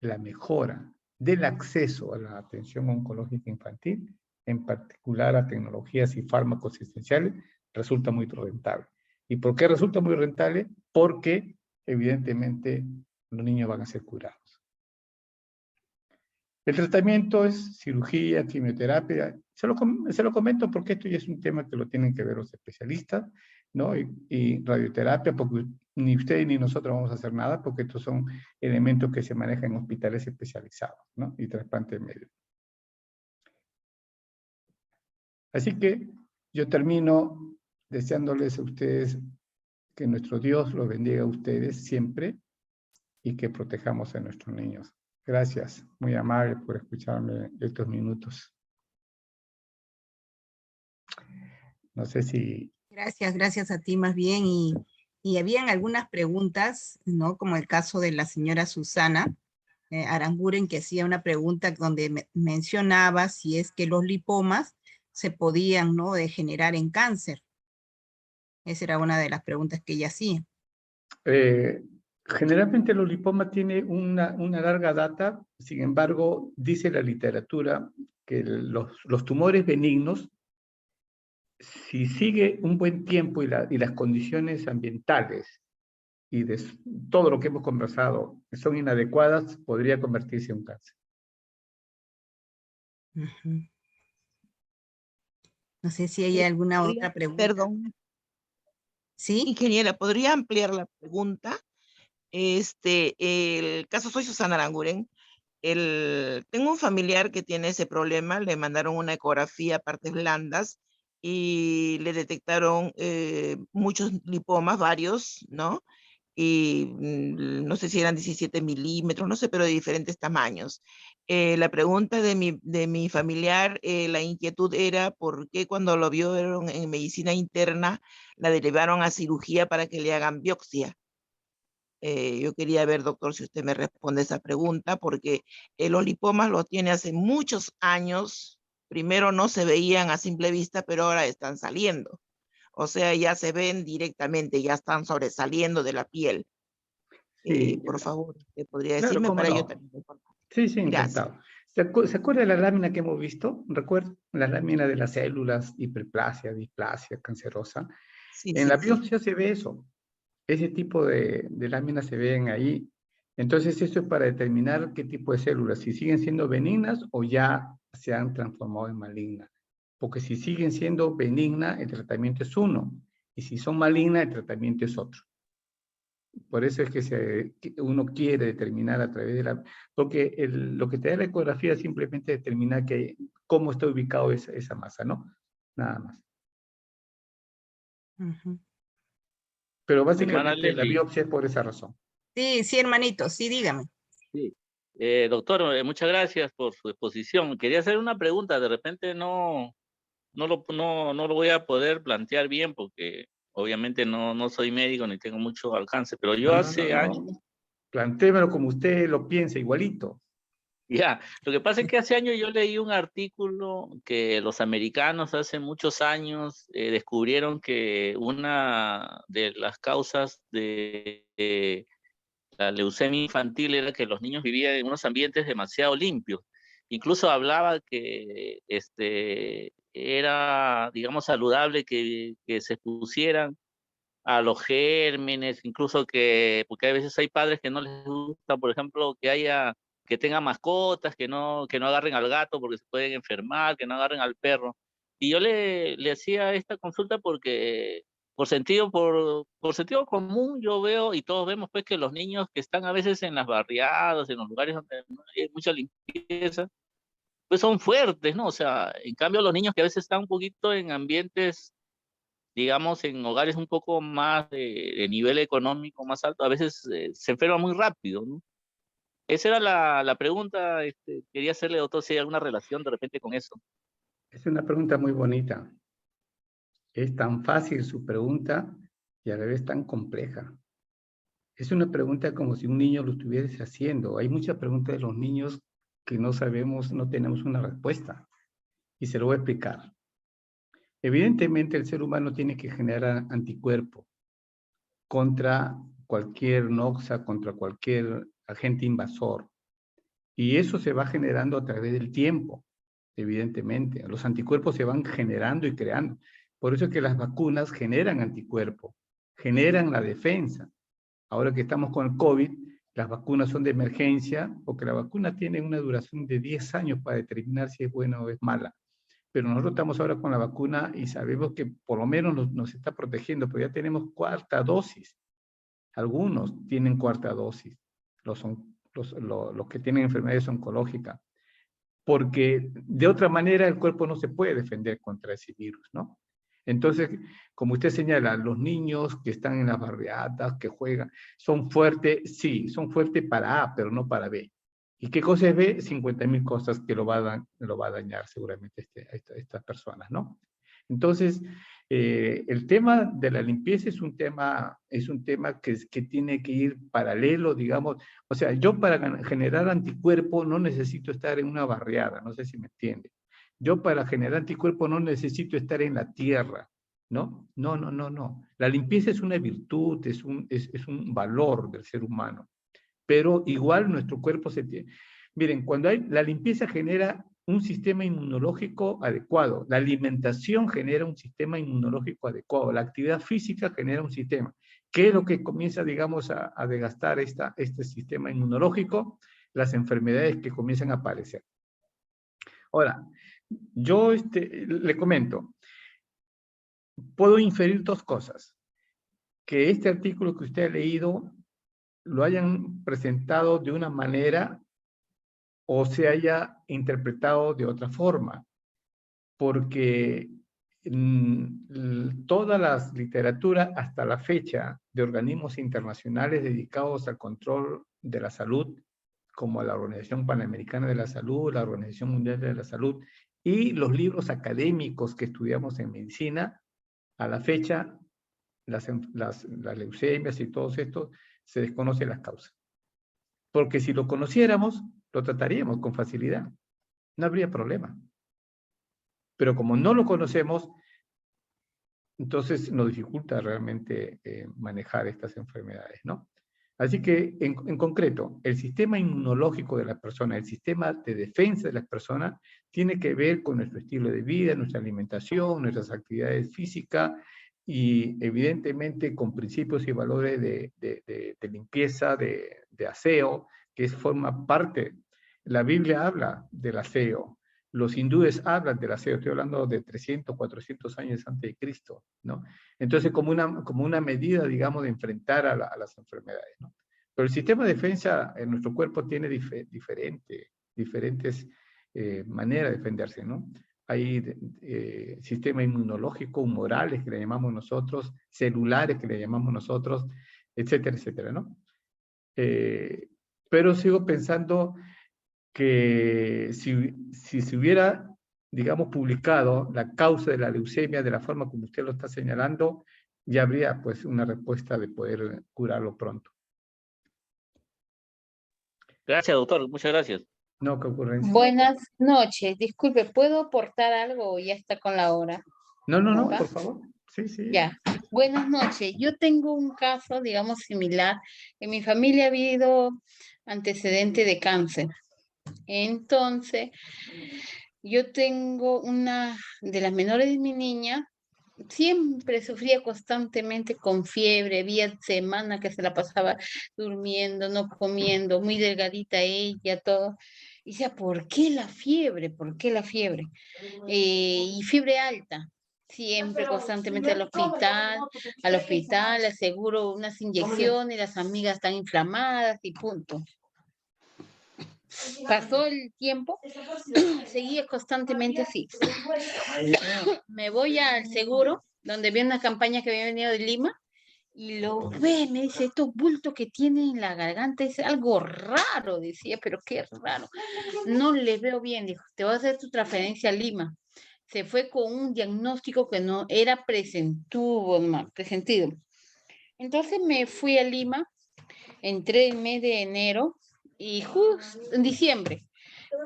[SPEAKER 2] La mejora del acceso a la atención oncológica infantil, en particular a tecnologías y fármacos esenciales, resulta muy rentable. ¿Y por qué resulta muy rentable? Porque, evidentemente, los niños van a ser curados. El tratamiento es cirugía, quimioterapia. Se lo comento porque esto ya es un tema que lo tienen que ver los especialistas, ¿no? Y radioterapia, porque ni ustedes ni nosotros vamos a hacer nada, porque estos son elementos que se manejan en hospitales especializados, ¿no? Y trasplante medio. Así que yo termino deseándoles a ustedes que nuestro Dios los bendiga a ustedes siempre y que protejamos a nuestros niños. Gracias, muy amable por escucharme estos minutos. No sé si...
[SPEAKER 1] Gracias a ti más bien. Y habían algunas preguntas, ¿no? Como el caso de la señora Susana Aranguren, que hacía una pregunta donde mencionaba si es que los lipomas se podían, ¿no?, degenerar en cáncer. Esa era una de las preguntas que ella hacía.
[SPEAKER 2] Generalmente los lipomas tienen una larga data, sin embargo, dice la literatura que los tumores benignos, si sigue un buen tiempo y las condiciones ambientales y de todo lo que hemos conversado son inadecuadas, podría convertirse en un cáncer.
[SPEAKER 1] No sé si hay alguna otra pregunta.
[SPEAKER 4] Perdón.
[SPEAKER 1] ¿Sí?
[SPEAKER 4] Ingeniera, ¿podría ampliar la pregunta? El caso, soy Susana Aranguren. Tengo un familiar que tiene ese problema, le mandaron una ecografía, partes blandas, y le detectaron muchos lipomas, varios, ¿no? Y no sé si eran 17 milímetros, no sé, pero de diferentes tamaños. La pregunta de mi familiar, la inquietud era por qué cuando lo vieron en medicina interna, la derivaron a cirugía para que le hagan biopsia. Yo quería ver, doctor, si usted me responde esa pregunta, porque los lipomas los tiene hace muchos años. Primero no se veían a simple vista, pero ahora están saliendo. O sea, ya se ven directamente, ya están sobresaliendo de la piel.
[SPEAKER 2] Sí,
[SPEAKER 4] Por favor, ¿usted podría
[SPEAKER 2] claro,
[SPEAKER 4] decirme
[SPEAKER 2] cómo
[SPEAKER 4] para yo
[SPEAKER 2] no.
[SPEAKER 4] también informar?
[SPEAKER 2] Sí,
[SPEAKER 4] Gracias.
[SPEAKER 2] encantado. ¿Se acuerda de la lámina que hemos visto? ¿Recuerda? La lámina de las células, hiperplasia, displasia, cancerosa.
[SPEAKER 4] Sí,
[SPEAKER 2] En la
[SPEAKER 4] sí, sí.
[SPEAKER 2] biopsia se ve eso. Ese tipo de láminas se ven ahí. Entonces, esto es para determinar qué tipo de células, si siguen siendo benignas o ya se han transformado en malignas. Porque si siguen siendo benignas, el tratamiento es uno. Y si son malignas, el tratamiento es otro. Por eso es que uno quiere determinar a través de la... Porque lo que te da la ecografía simplemente determina cómo está ubicado esa masa, ¿no? Nada más.
[SPEAKER 1] Ujú.
[SPEAKER 2] Pero
[SPEAKER 5] Hermana
[SPEAKER 2] básicamente la
[SPEAKER 5] Leslie,
[SPEAKER 2] biopsia es por esa razón.
[SPEAKER 1] Sí, sí, hermanito, sí, dígame.
[SPEAKER 5] sí. Doctor, muchas gracias por su exposición. Quería hacer una pregunta, de repente no lo voy a poder plantear bien porque obviamente no soy médico ni tengo mucho alcance, pero yo hace años,
[SPEAKER 2] Plantémelo como usted lo piensa, igualito.
[SPEAKER 5] ya, lo que pasa es que hace años yo leí un artículo que los americanos hace muchos años descubrieron que una de las causas de la leucemia infantil era que los niños vivían en unos ambientes demasiado limpios. Incluso hablaba que era, digamos, saludable que se expusieran a los gérmenes, incluso porque a veces hay padres que no les gusta, por ejemplo, que tengan mascotas, que no agarren al gato porque se pueden enfermar, que no agarren al perro. Y yo le hacía esta consulta porque por sentido común yo veo y todos vemos pues que los niños que están a veces en las barriadas, en los lugares donde no hay mucha limpieza, pues son fuertes, ¿no? O sea, en cambio los niños que a veces están un poquito en ambientes, digamos, en hogares un poco más de nivel económico más alto, a veces se enferman muy rápido, ¿no? Esa era la pregunta, quería hacerle, doctor, si hay alguna relación de repente con eso.
[SPEAKER 2] Es una pregunta muy bonita. Es tan fácil su pregunta y a la vez tan compleja. Es una pregunta como si un niño lo estuviese haciendo. Hay muchas preguntas de los niños que no sabemos, no tenemos una respuesta. Y se lo voy a explicar. Evidentemente, el ser humano tiene que generar anticuerpos contra cualquier noxa, contra cualquier agente invasor. Y eso se va generando a través del tiempo, evidentemente. Los anticuerpos se van generando y creando. Por eso es que las vacunas generan anticuerpos, generan la defensa. Ahora que estamos con el COVID, las vacunas son de emergencia, porque la vacuna tiene una duración de 10 años para determinar si es buena o es mala. Pero nosotros estamos ahora con la vacuna y sabemos que por lo menos nos está protegiendo, pero ya tenemos cuarta dosis. Algunos tienen cuarta dosis, los que tienen enfermedades oncológicas, porque de otra manera el cuerpo no se puede defender contra ese virus, ¿no? Entonces, como usted señala, los niños que están en las barriadas, que juegan, ¿son fuertes? Sí, son fuertes para A, pero no para B. ¿Y qué cosa es B? 50.000 cosas que lo va a dañar seguramente estas personas, ¿no? Entonces, el tema de la limpieza es un tema que tiene que ir paralelo, digamos. O sea, yo para generar anticuerpo no necesito estar en una barriada, no sé si me entiende. Yo para generar anticuerpo no necesito estar en la tierra, ¿no? No. La limpieza es una virtud, es un valor del ser humano. Pero igual nuestro cuerpo se tiene... Miren, la limpieza genera un sistema inmunológico adecuado, la alimentación genera un sistema inmunológico adecuado, la actividad física genera un sistema. ¿Qué es lo que comienza, digamos, a desgastar este sistema inmunológico? Las enfermedades que comienzan a aparecer. Ahora, yo le comento, puedo inferir dos cosas. Que este artículo que usted ha leído lo hayan presentado de una manera o se haya interpretado de otra forma, porque todas las literaturas hasta la fecha de organismos internacionales dedicados al control de la salud, como la Organización Panamericana de la Salud, la Organización Mundial de la Salud, y los libros académicos que estudiamos en medicina, a la fecha, las leucemias y todos estos, se desconocen las causas. Porque si lo conociéramos, lo trataríamos con facilidad. No habría problema. Pero como no lo conocemos, entonces nos dificulta realmente manejar estas enfermedades, ¿no? Así que, en concreto, el sistema inmunológico de la persona, el sistema de defensa de las personas, tiene que ver con nuestro estilo de vida, nuestra alimentación, nuestras actividades físicas y, evidentemente, con principios y valores de limpieza, de aseo, que forma parte. La Biblia habla del aseo. Los hindúes hablan del aseo, estoy hablando de 300, 400 años antes de Cristo, ¿no? Entonces, como una medida, digamos, de enfrentar a las enfermedades, ¿no? Pero el sistema de defensa en nuestro cuerpo tiene diferentes maneras de defenderse, ¿no? Hay sistema inmunológico, humorales, que le llamamos nosotros, celulares, que le llamamos nosotros, etcétera, etcétera, ¿no? Pero sigo pensando que si se hubiera, digamos, publicado la causa de la leucemia de la forma como usted lo está señalando, ya habría, pues, una respuesta de poder curarlo pronto.
[SPEAKER 5] Gracias, doctor. Muchas gracias.
[SPEAKER 2] No, qué ocurrencia.
[SPEAKER 6] Buenas noches. Disculpe, ¿puedo aportar algo o ya está con la hora?
[SPEAKER 2] No,
[SPEAKER 6] ¿Va?
[SPEAKER 2] por favor. Sí, sí.
[SPEAKER 6] Ya. Buenas noches. Yo tengo un caso, digamos, similar. En mi familia ha habido antecedente de cáncer. Entonces, yo tengo una de las menores de mi niña, siempre sufría constantemente con fiebre, había semanas que se la pasaba durmiendo, no comiendo, muy delgadita ella, todo. Y decía, ¿por qué la fiebre? ¿Por qué la fiebre? Y fiebre alta, siempre constantemente al hospital, aseguro unas inyecciones, las amigas están inflamadas y punto. Pasó el tiempo, seguía constantemente así. Me voy al seguro, donde vi una campaña que había venido de Lima, y lo ve, me dice, estos bultos que tiene en la garganta es algo raro, decía, pero qué raro. No le veo bien, dijo, te voy a hacer tu transferencia a Lima. Se fue con un diagnóstico que no era presentido. Entonces me fui a Lima, entré el mes de enero, y justo en diciembre,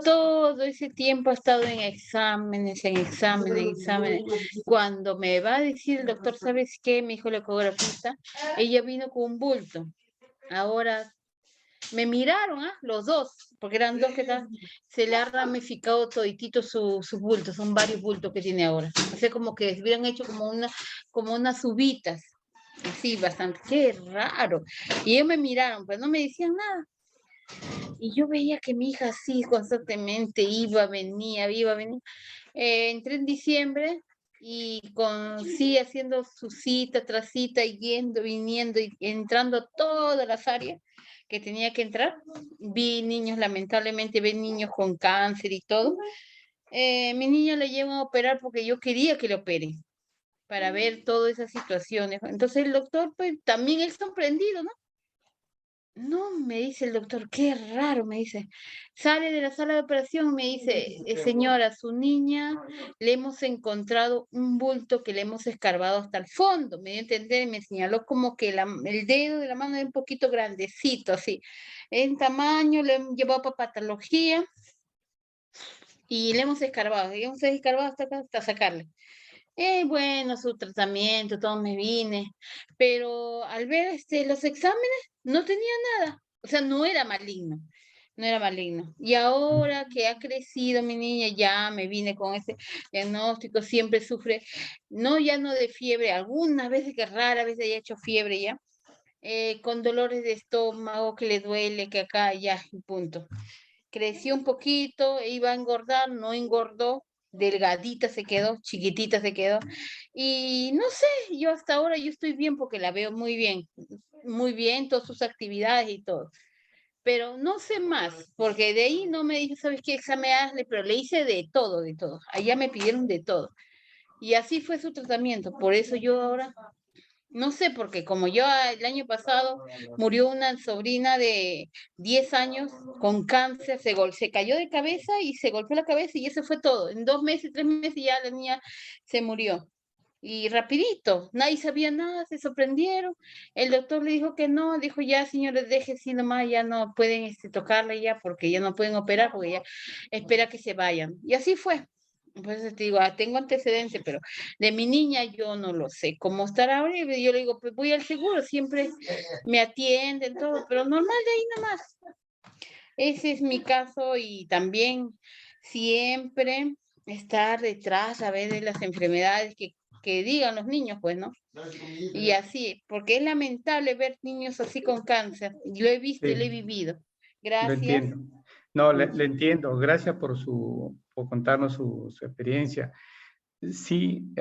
[SPEAKER 6] todo ese tiempo ha estado en exámenes. Cuando me va a decir el doctor, ¿sabes qué? Me dijo la ecografista, ella vino con un bulto. Ahora me miraron, los dos, porque eran dos que se le ha ramificado toditito sus bultos, son varios bultos que tiene ahora. O sea, como que hubieran hecho como unas uvitas. Así, bastante, qué raro. Y ellos me miraron, pero no me decían nada. Y yo veía que mi hija así constantemente iba, venía. Entré en diciembre y sí haciendo su cita tras cita, yendo, viniendo y entrando a todas las áreas que tenía que entrar. Vi niños, lamentablemente, vi niños con cáncer y todo. Mi niña le llevan a operar porque yo quería que le opere para ver todas esas situaciones. Entonces el doctor, pues también él sorprendido, ¿no? No, me dice el doctor, qué raro, me dice. Sale de la sala de operación, me dice, señora, su niña, le hemos encontrado un bulto que le hemos escarbado hasta el fondo. Me dio a entender y me señaló como que el dedo de la mano era un poquito grandecito, así. En tamaño, le hemos llevado para patología y le hemos escarbado hasta acá, hasta sacarle. Bueno, su tratamiento, todo me vine, pero al ver los exámenes no tenía nada, o sea, no era maligno. Y ahora que ha crecido mi niña, ya me vine con ese diagnóstico, siempre sufre, ya no de fiebre, algunas veces que rara vez haya hecho fiebre ya, con dolores de estómago, que le duele, que acá ya, punto. Creció un poquito, iba a engordar, no engordó, delgadita se quedó, chiquitita se quedó. Y no sé, yo hasta ahora yo estoy bien porque la veo muy bien, todas sus actividades y todo. Pero no sé más, porque de ahí no me dije, ¿sabes qué examen hazle? Pero le hice de todo. Allá me pidieron de todo. Y así fue su tratamiento. Por eso yo ahora no sé, porque como yo el año pasado murió una sobrina de 10 años con cáncer, se cayó de cabeza y se golpeó la cabeza y eso fue todo. En 2 meses, 3 meses ya la niña se murió. Y rapidito, nadie sabía nada, se sorprendieron. El doctor le dijo que no, dijo ya, señores, deje así nomás, ya no pueden tocarla ya porque ya no pueden operar, porque ya espera que se vayan. Y así fue. Pues te digo, tengo antecedentes, pero de mi niña yo no lo sé. ¿Cómo estará ahora? Yo le digo, pues voy al seguro, siempre me atienden, todo, pero normal de ahí nomás. Ese es mi caso y también siempre estar detrás a ver de las enfermedades que digan los niños, pues, ¿no? Y así, porque es lamentable ver niños así con cáncer. Lo he visto y lo he vivido.
[SPEAKER 2] Lo
[SPEAKER 6] Gracias.
[SPEAKER 2] entiendo. No, le entiendo. Gracias por contarnos su experiencia. Sí,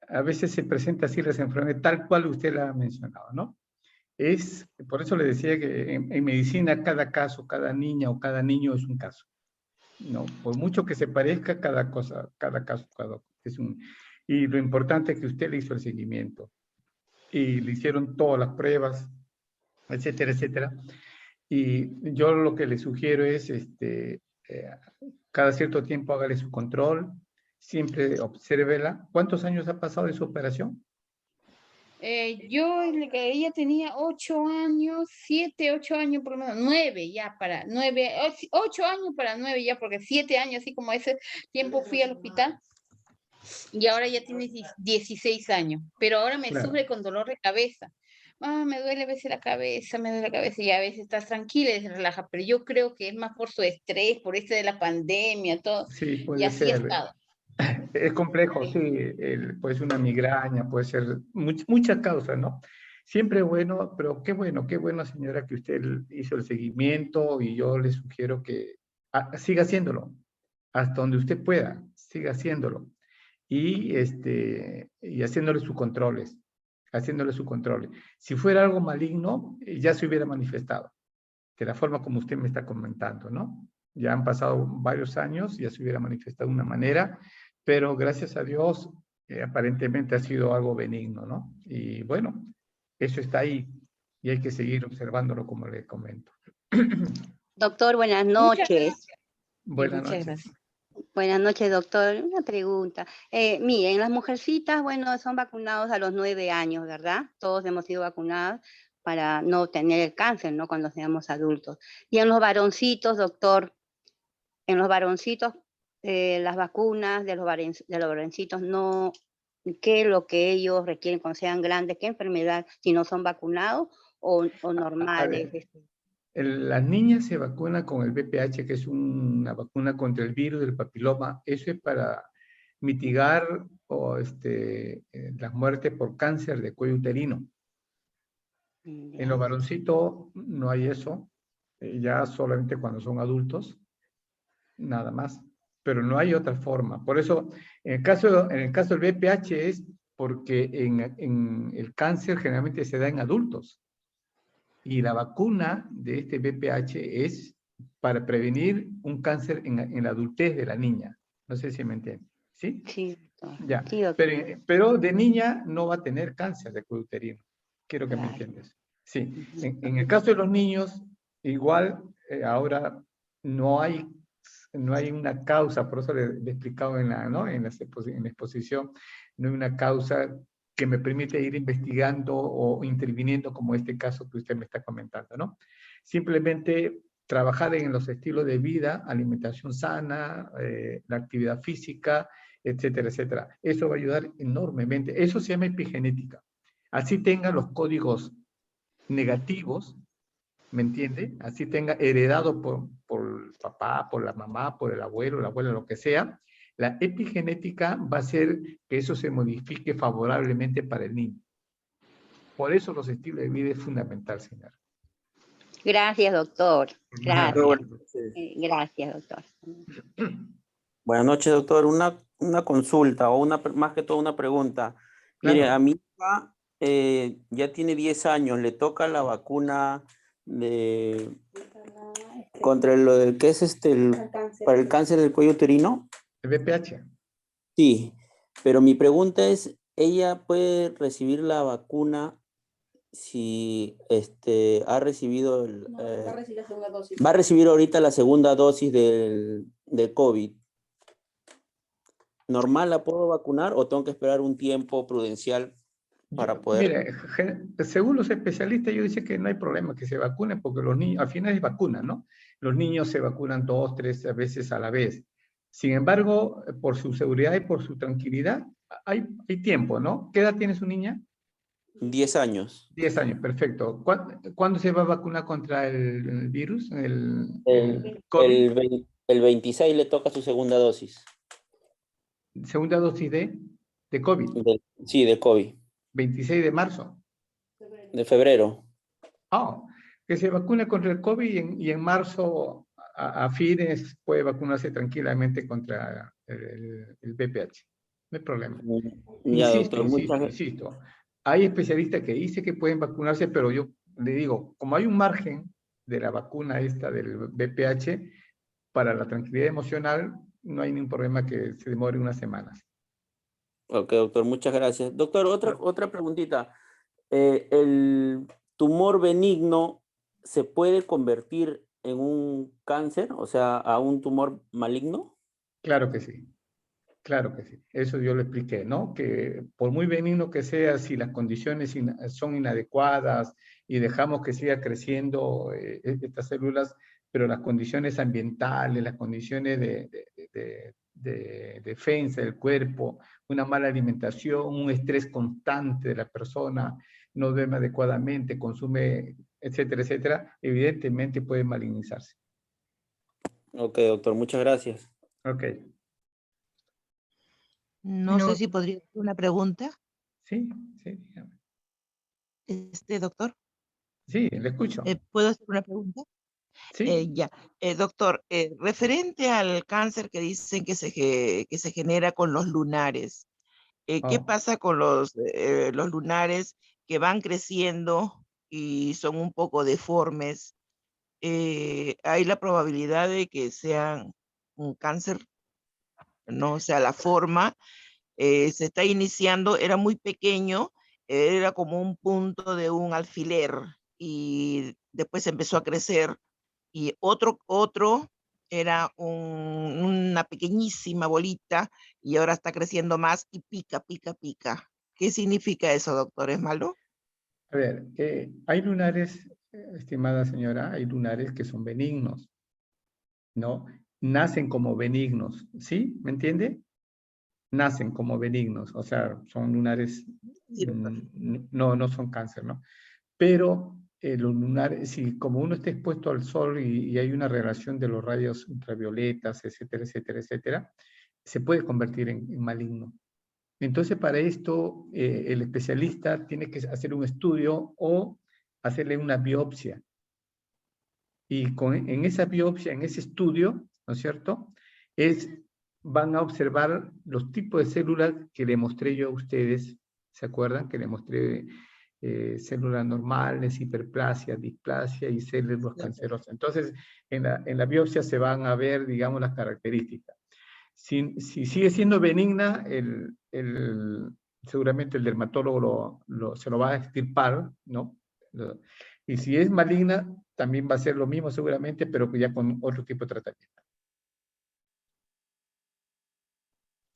[SPEAKER 2] a veces se presenta así las enfermedades, tal cual usted la ha mencionado, ¿no? Por eso le decía que en medicina cada caso, cada niña o cada niño es un caso. No, por mucho que se parezca, cada caso, es un... Y lo importante es que usted le hizo el seguimiento y le hicieron todas las pruebas, etcétera, etcétera. Y yo lo que le sugiero es, cada cierto tiempo hágale su control, siempre obsérvela. ¿Cuántos años ha pasado de su operación?
[SPEAKER 6] Ella tenía 8 años, 7, 8 años por lo menos, 9 ya para 9, 8 años para 9 ya, porque 7 años, así como ese tiempo fui al hospital, y ahora ya tiene 16 años, pero ahora me
[SPEAKER 2] Claro.
[SPEAKER 6] sufre con dolor de cabeza. Me duele a veces la cabeza, me duele la cabeza, y a veces estás tranquila y se relaja, pero yo creo que es más por su estrés, por este de la pandemia, todo,
[SPEAKER 2] Sí,
[SPEAKER 6] y
[SPEAKER 2] puede
[SPEAKER 6] así ha
[SPEAKER 2] ser.
[SPEAKER 6] estado.
[SPEAKER 2] Es complejo, sí, puede ser una migraña, puede ser muchas causas, ¿no? Siempre bueno, pero qué bueno, señora, que usted hizo el seguimiento y yo le sugiero que siga haciéndolo, hasta donde usted pueda, siga haciéndolo. Y haciéndole sus controles, haciéndole su control. Si fuera algo maligno, ya se hubiera manifestado, de la forma como usted me está comentando, ¿no? Ya han pasado varios años, ya se hubiera manifestado de una manera, pero gracias a Dios, aparentemente ha sido algo benigno, ¿no? Y bueno, eso está ahí y hay que seguir observándolo como le comento.
[SPEAKER 7] Doctor, buenas
[SPEAKER 6] Muchas
[SPEAKER 7] noches.
[SPEAKER 2] Buenas
[SPEAKER 6] muchas
[SPEAKER 2] noches.
[SPEAKER 6] gracias.
[SPEAKER 7] Buenas noches, doctor. Una pregunta. Miren, las mujercitas, bueno, son vacunados a los 9 años, ¿verdad? Todos hemos sido vacunados para no tener el cáncer, ¿no? Cuando seamos adultos. Y en los varoncitos, doctor, en los varoncitos, las vacunas de los varoncitos no, ¿qué es lo que ellos requieren cuando sean grandes? ¿Qué enfermedad? Si no son vacunados o
[SPEAKER 2] A
[SPEAKER 7] normales.
[SPEAKER 2] ver, las niñas se vacunan con el VPH, que es una vacuna contra el virus del papiloma. Eso es para mitigar las muertes por cáncer de cuello uterino. En los varoncitos no hay eso, ya solamente cuando son adultos, nada más. Pero no hay otra forma. Por eso, en el caso del VPH es porque en el cáncer generalmente se da en adultos. Y la vacuna de este VPH es para prevenir un cáncer en la adultez de la niña. No sé si me entiende. ¿Sí?
[SPEAKER 7] Sí, doctor.
[SPEAKER 2] Ya.
[SPEAKER 7] Sí, doctor.
[SPEAKER 2] Pero de niña no va a tener cáncer de cuello uterino. Quiero que me
[SPEAKER 7] Claro.
[SPEAKER 2] entiendas. Sí. En el caso de los niños, igual ahora no hay una causa, por eso le he explicado en la exposición, no hay una causa que me permite ir investigando o interviniendo como este caso que usted me está comentando, ¿no? Simplemente trabajar en los estilos de vida, alimentación sana, la actividad física, etcétera, etcétera. Eso va a ayudar enormemente. Eso se llama epigenética. Así tenga los códigos negativos, ¿me entiende? Así tenga heredado por el papá, por la mamá, por el abuelo, la abuela, lo que sea, la epigenética va a hacer que eso se modifique favorablemente para el niño. Por eso los estilos de vida es fundamental, señora.
[SPEAKER 7] Gracias, doctor. Gracias. Gracias, doctor.
[SPEAKER 8] Buenas noches, doctor. Una consulta o más que todo una pregunta. Mire,
[SPEAKER 2] Claro.
[SPEAKER 8] a mi hija ya tiene 10 años, le toca la vacuna contra ¿qué es para el cáncer del cuello uterino?
[SPEAKER 2] El VPH.
[SPEAKER 8] Sí, pero mi pregunta es, ¿ella puede recibir la vacuna si ha recibido
[SPEAKER 9] va a recibir la segunda dosis.
[SPEAKER 8] va a recibir ahorita la segunda dosis del COVID? ¿Normal la puedo vacunar o tengo que esperar un tiempo prudencial para poder?
[SPEAKER 2] Mire, según los especialistas, ellos dicen que no hay problema que se vacunen porque los niños, al final es vacuna, ¿no? Los niños se vacunan 2, 3 veces a la vez. Sin embargo, por su seguridad y por su tranquilidad, hay tiempo, ¿no? ¿Qué edad tiene su niña?
[SPEAKER 8] 10 años.
[SPEAKER 2] 10 años, perfecto. ¿Cuándo se va a vacunar contra el virus?
[SPEAKER 8] El
[SPEAKER 2] COVID.
[SPEAKER 8] El 26 le toca su segunda dosis.
[SPEAKER 2] Segunda dosis de COVID.
[SPEAKER 8] Sí, de COVID.
[SPEAKER 2] 26 de marzo.
[SPEAKER 8] De febrero.
[SPEAKER 2] Que se vacune contra el COVID y en marzo a fines puede vacunarse tranquilamente contra el VPH. No hay problema.
[SPEAKER 8] Ya,
[SPEAKER 2] Insisto,
[SPEAKER 8] doctor, muchas
[SPEAKER 2] insisto. Hay especialistas que dicen que pueden vacunarse, pero yo le digo, como hay un margen de la vacuna esta del VPH, para la tranquilidad emocional, no hay ningún problema que se demore unas semanas.
[SPEAKER 8] Ok, doctor, muchas gracias. Doctor, otra preguntita. ¿El tumor benigno se puede convertir en un cáncer, o sea, a un tumor maligno?
[SPEAKER 2] Claro que sí. Claro que sí, eso yo le expliqué, ¿no? Que por muy benigno que sea, si las condiciones son inadecuadas y dejamos que siga creciendo estas células, pero las condiciones ambientales, las condiciones de defensa del cuerpo, una mala alimentación, un estrés constante de la persona, no duerme adecuadamente, consume, etcétera, etcétera, evidentemente puede malignizarse.
[SPEAKER 8] Ok, doctor, muchas gracias.
[SPEAKER 2] Ok.
[SPEAKER 4] No sé si podría hacer una pregunta,
[SPEAKER 2] Sí, dígame.
[SPEAKER 4] Doctor.
[SPEAKER 2] Sí, le escucho.
[SPEAKER 4] ¿Puedo hacer una pregunta?
[SPEAKER 2] Sí.
[SPEAKER 4] Ya. Doctor, referente al cáncer que dicen que se genera con los lunares, ¿qué pasa con los lunares que van creciendo y son un poco deformes? ¿Hay la probabilidad de que sean un cáncer? No, o sea, la forma se está iniciando, era muy pequeño, era como un punto de un alfiler y después empezó a crecer y otro era una pequeñísima bolita y ahora está creciendo más y pica, pica, pica. ¿Qué significa eso, doctor? ¿Es malo?
[SPEAKER 2] A ver, hay lunares, estimada señora, hay lunares que son benignos, ¿no? Nacen como benignos, ¿sí? ¿Me entiende? Nacen como benignos, o sea, son lunares, no son cáncer, ¿no? Pero los lunares, si como uno está expuesto al sol y hay una relación de los rayos ultravioletas, etcétera, etcétera, etcétera, se puede convertir en maligno. Entonces, para esto, el especialista tiene que hacer un estudio o hacerle una biopsia. Y en esa biopsia, en ese estudio, ¿no es cierto? Van a observar los tipos de células que le mostré yo a ustedes. ¿Se acuerdan? Que le mostré células normales, hiperplasia, displasia y células cancerosas. Entonces, en la biopsia se van a ver, digamos, las características. Si sigue siendo benigna, seguramente el dermatólogo se lo va a extirpar, ¿no? Y si es maligna, también va a ser lo mismo seguramente, pero ya con otro tipo de tratamiento.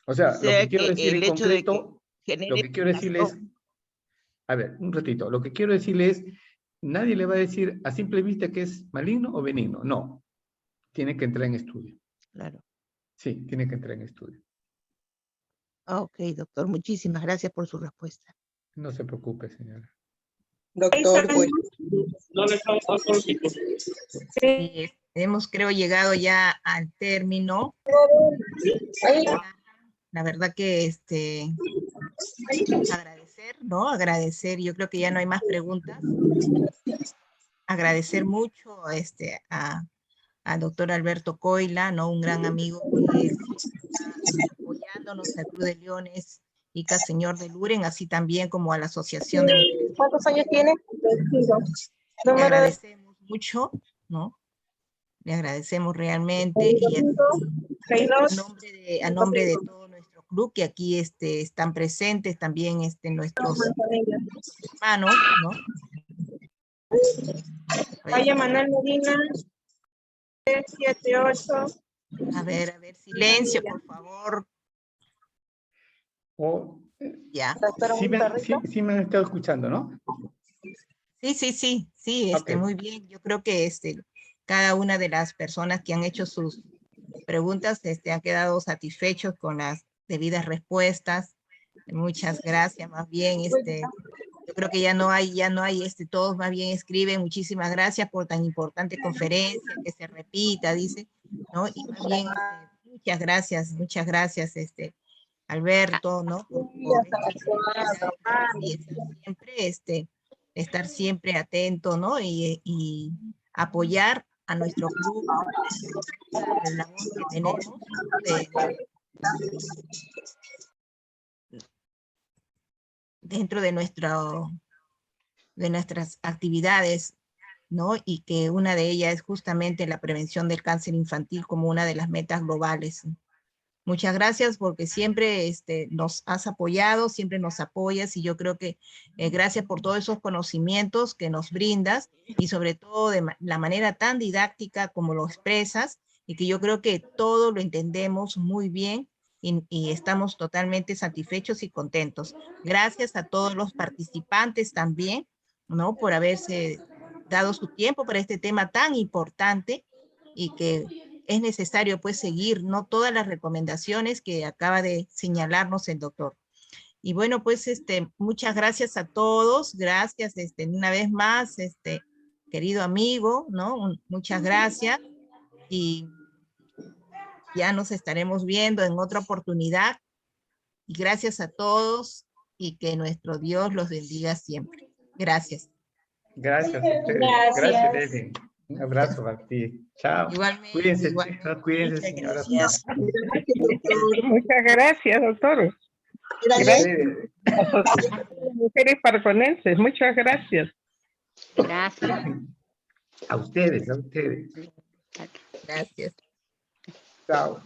[SPEAKER 2] O sea, lo que quiero decir en concreto, lo que quiero decirle es, a ver, un ratito, lo que quiero decirle es, nadie le va a decir a simple vista que es maligno o benigno, no, tiene que entrar en estudio.
[SPEAKER 4] Claro.
[SPEAKER 2] Sí, tiene que entrar en estudio.
[SPEAKER 4] Ok, doctor, muchísimas gracias por su respuesta.
[SPEAKER 2] No se preocupe, señora.
[SPEAKER 1] Doctor, pues. Sí, hemos, creo, llegado ya al término. La verdad que agradecer, ¿no? Agradecer, yo creo que ya no hay más preguntas. Agradecer mucho al doctor Alberto Coila, ¿no? Un gran amigo que está apoyándonos, a Cruz de Leones y Señor de Luren, así también como a la Asociación de Mujeres.
[SPEAKER 3] ¿Cuántos años tiene?
[SPEAKER 1] Le agradecemos mucho, ¿no? Le agradecemos realmente y a nombre de todo nuestro club, que aquí están presentes también nuestros hermanos, ¿no?
[SPEAKER 3] Vaya Manuel Medina, 78.
[SPEAKER 1] A ver, silencio, por favor. Ya.
[SPEAKER 2] Sí me han estado escuchando, ¿no?
[SPEAKER 1] Sí,
[SPEAKER 2] Okay.
[SPEAKER 1] Muy bien. Yo creo que cada una de las personas que han hecho sus preguntas han quedado satisfechos con las debidas respuestas. Muchas gracias, más bien, yo creo que ya no hay, todos más bien escriben, muchísimas gracias por tan importante conferencia, que se repita, dice, ¿no? Y más bien, muchas gracias, Alberto, ¿no? Y estar siempre atento, ¿no? Y apoyar a nuestro club, la labor que tenemos dentro de nuestras actividades, ¿no? Y que una de ellas es justamente la prevención del cáncer infantil como una de las metas globales. Muchas gracias porque siempre nos has apoyado, siempre nos apoyas y yo creo que gracias por todos esos conocimientos que nos brindas y sobre todo de la manera tan didáctica como lo expresas y que yo creo que todo lo entendemos muy bien y estamos totalmente satisfechos y contentos. Gracias a todos los participantes también, ¿no? Por haberse dado su tiempo para este tema tan importante y que es necesario pues seguir, ¿no? Todas las recomendaciones que acaba de señalarnos el doctor. Y bueno, pues muchas gracias a todos, gracias una vez más, querido amigo, ¿no? Muchas gracias y ya nos estaremos viendo en otra oportunidad. Y gracias a todos y que nuestro Dios los bendiga siempre. Gracias.
[SPEAKER 2] Gracias a ustedes. Gracias, Leli. Un abrazo para ti. Chao.
[SPEAKER 1] Igualmente.
[SPEAKER 2] Cuídense,
[SPEAKER 1] Igualmente.
[SPEAKER 2] chicos. Cuídense,
[SPEAKER 1] Muchas
[SPEAKER 2] señoras.
[SPEAKER 1] gracias.
[SPEAKER 3] Muchas gracias, doctor. Gracias. Mujeres parconenses, muchas gracias.
[SPEAKER 7] Gracias.
[SPEAKER 2] A ustedes, a ustedes.
[SPEAKER 1] Gracias.
[SPEAKER 2] Chao.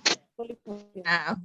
[SPEAKER 1] Chao.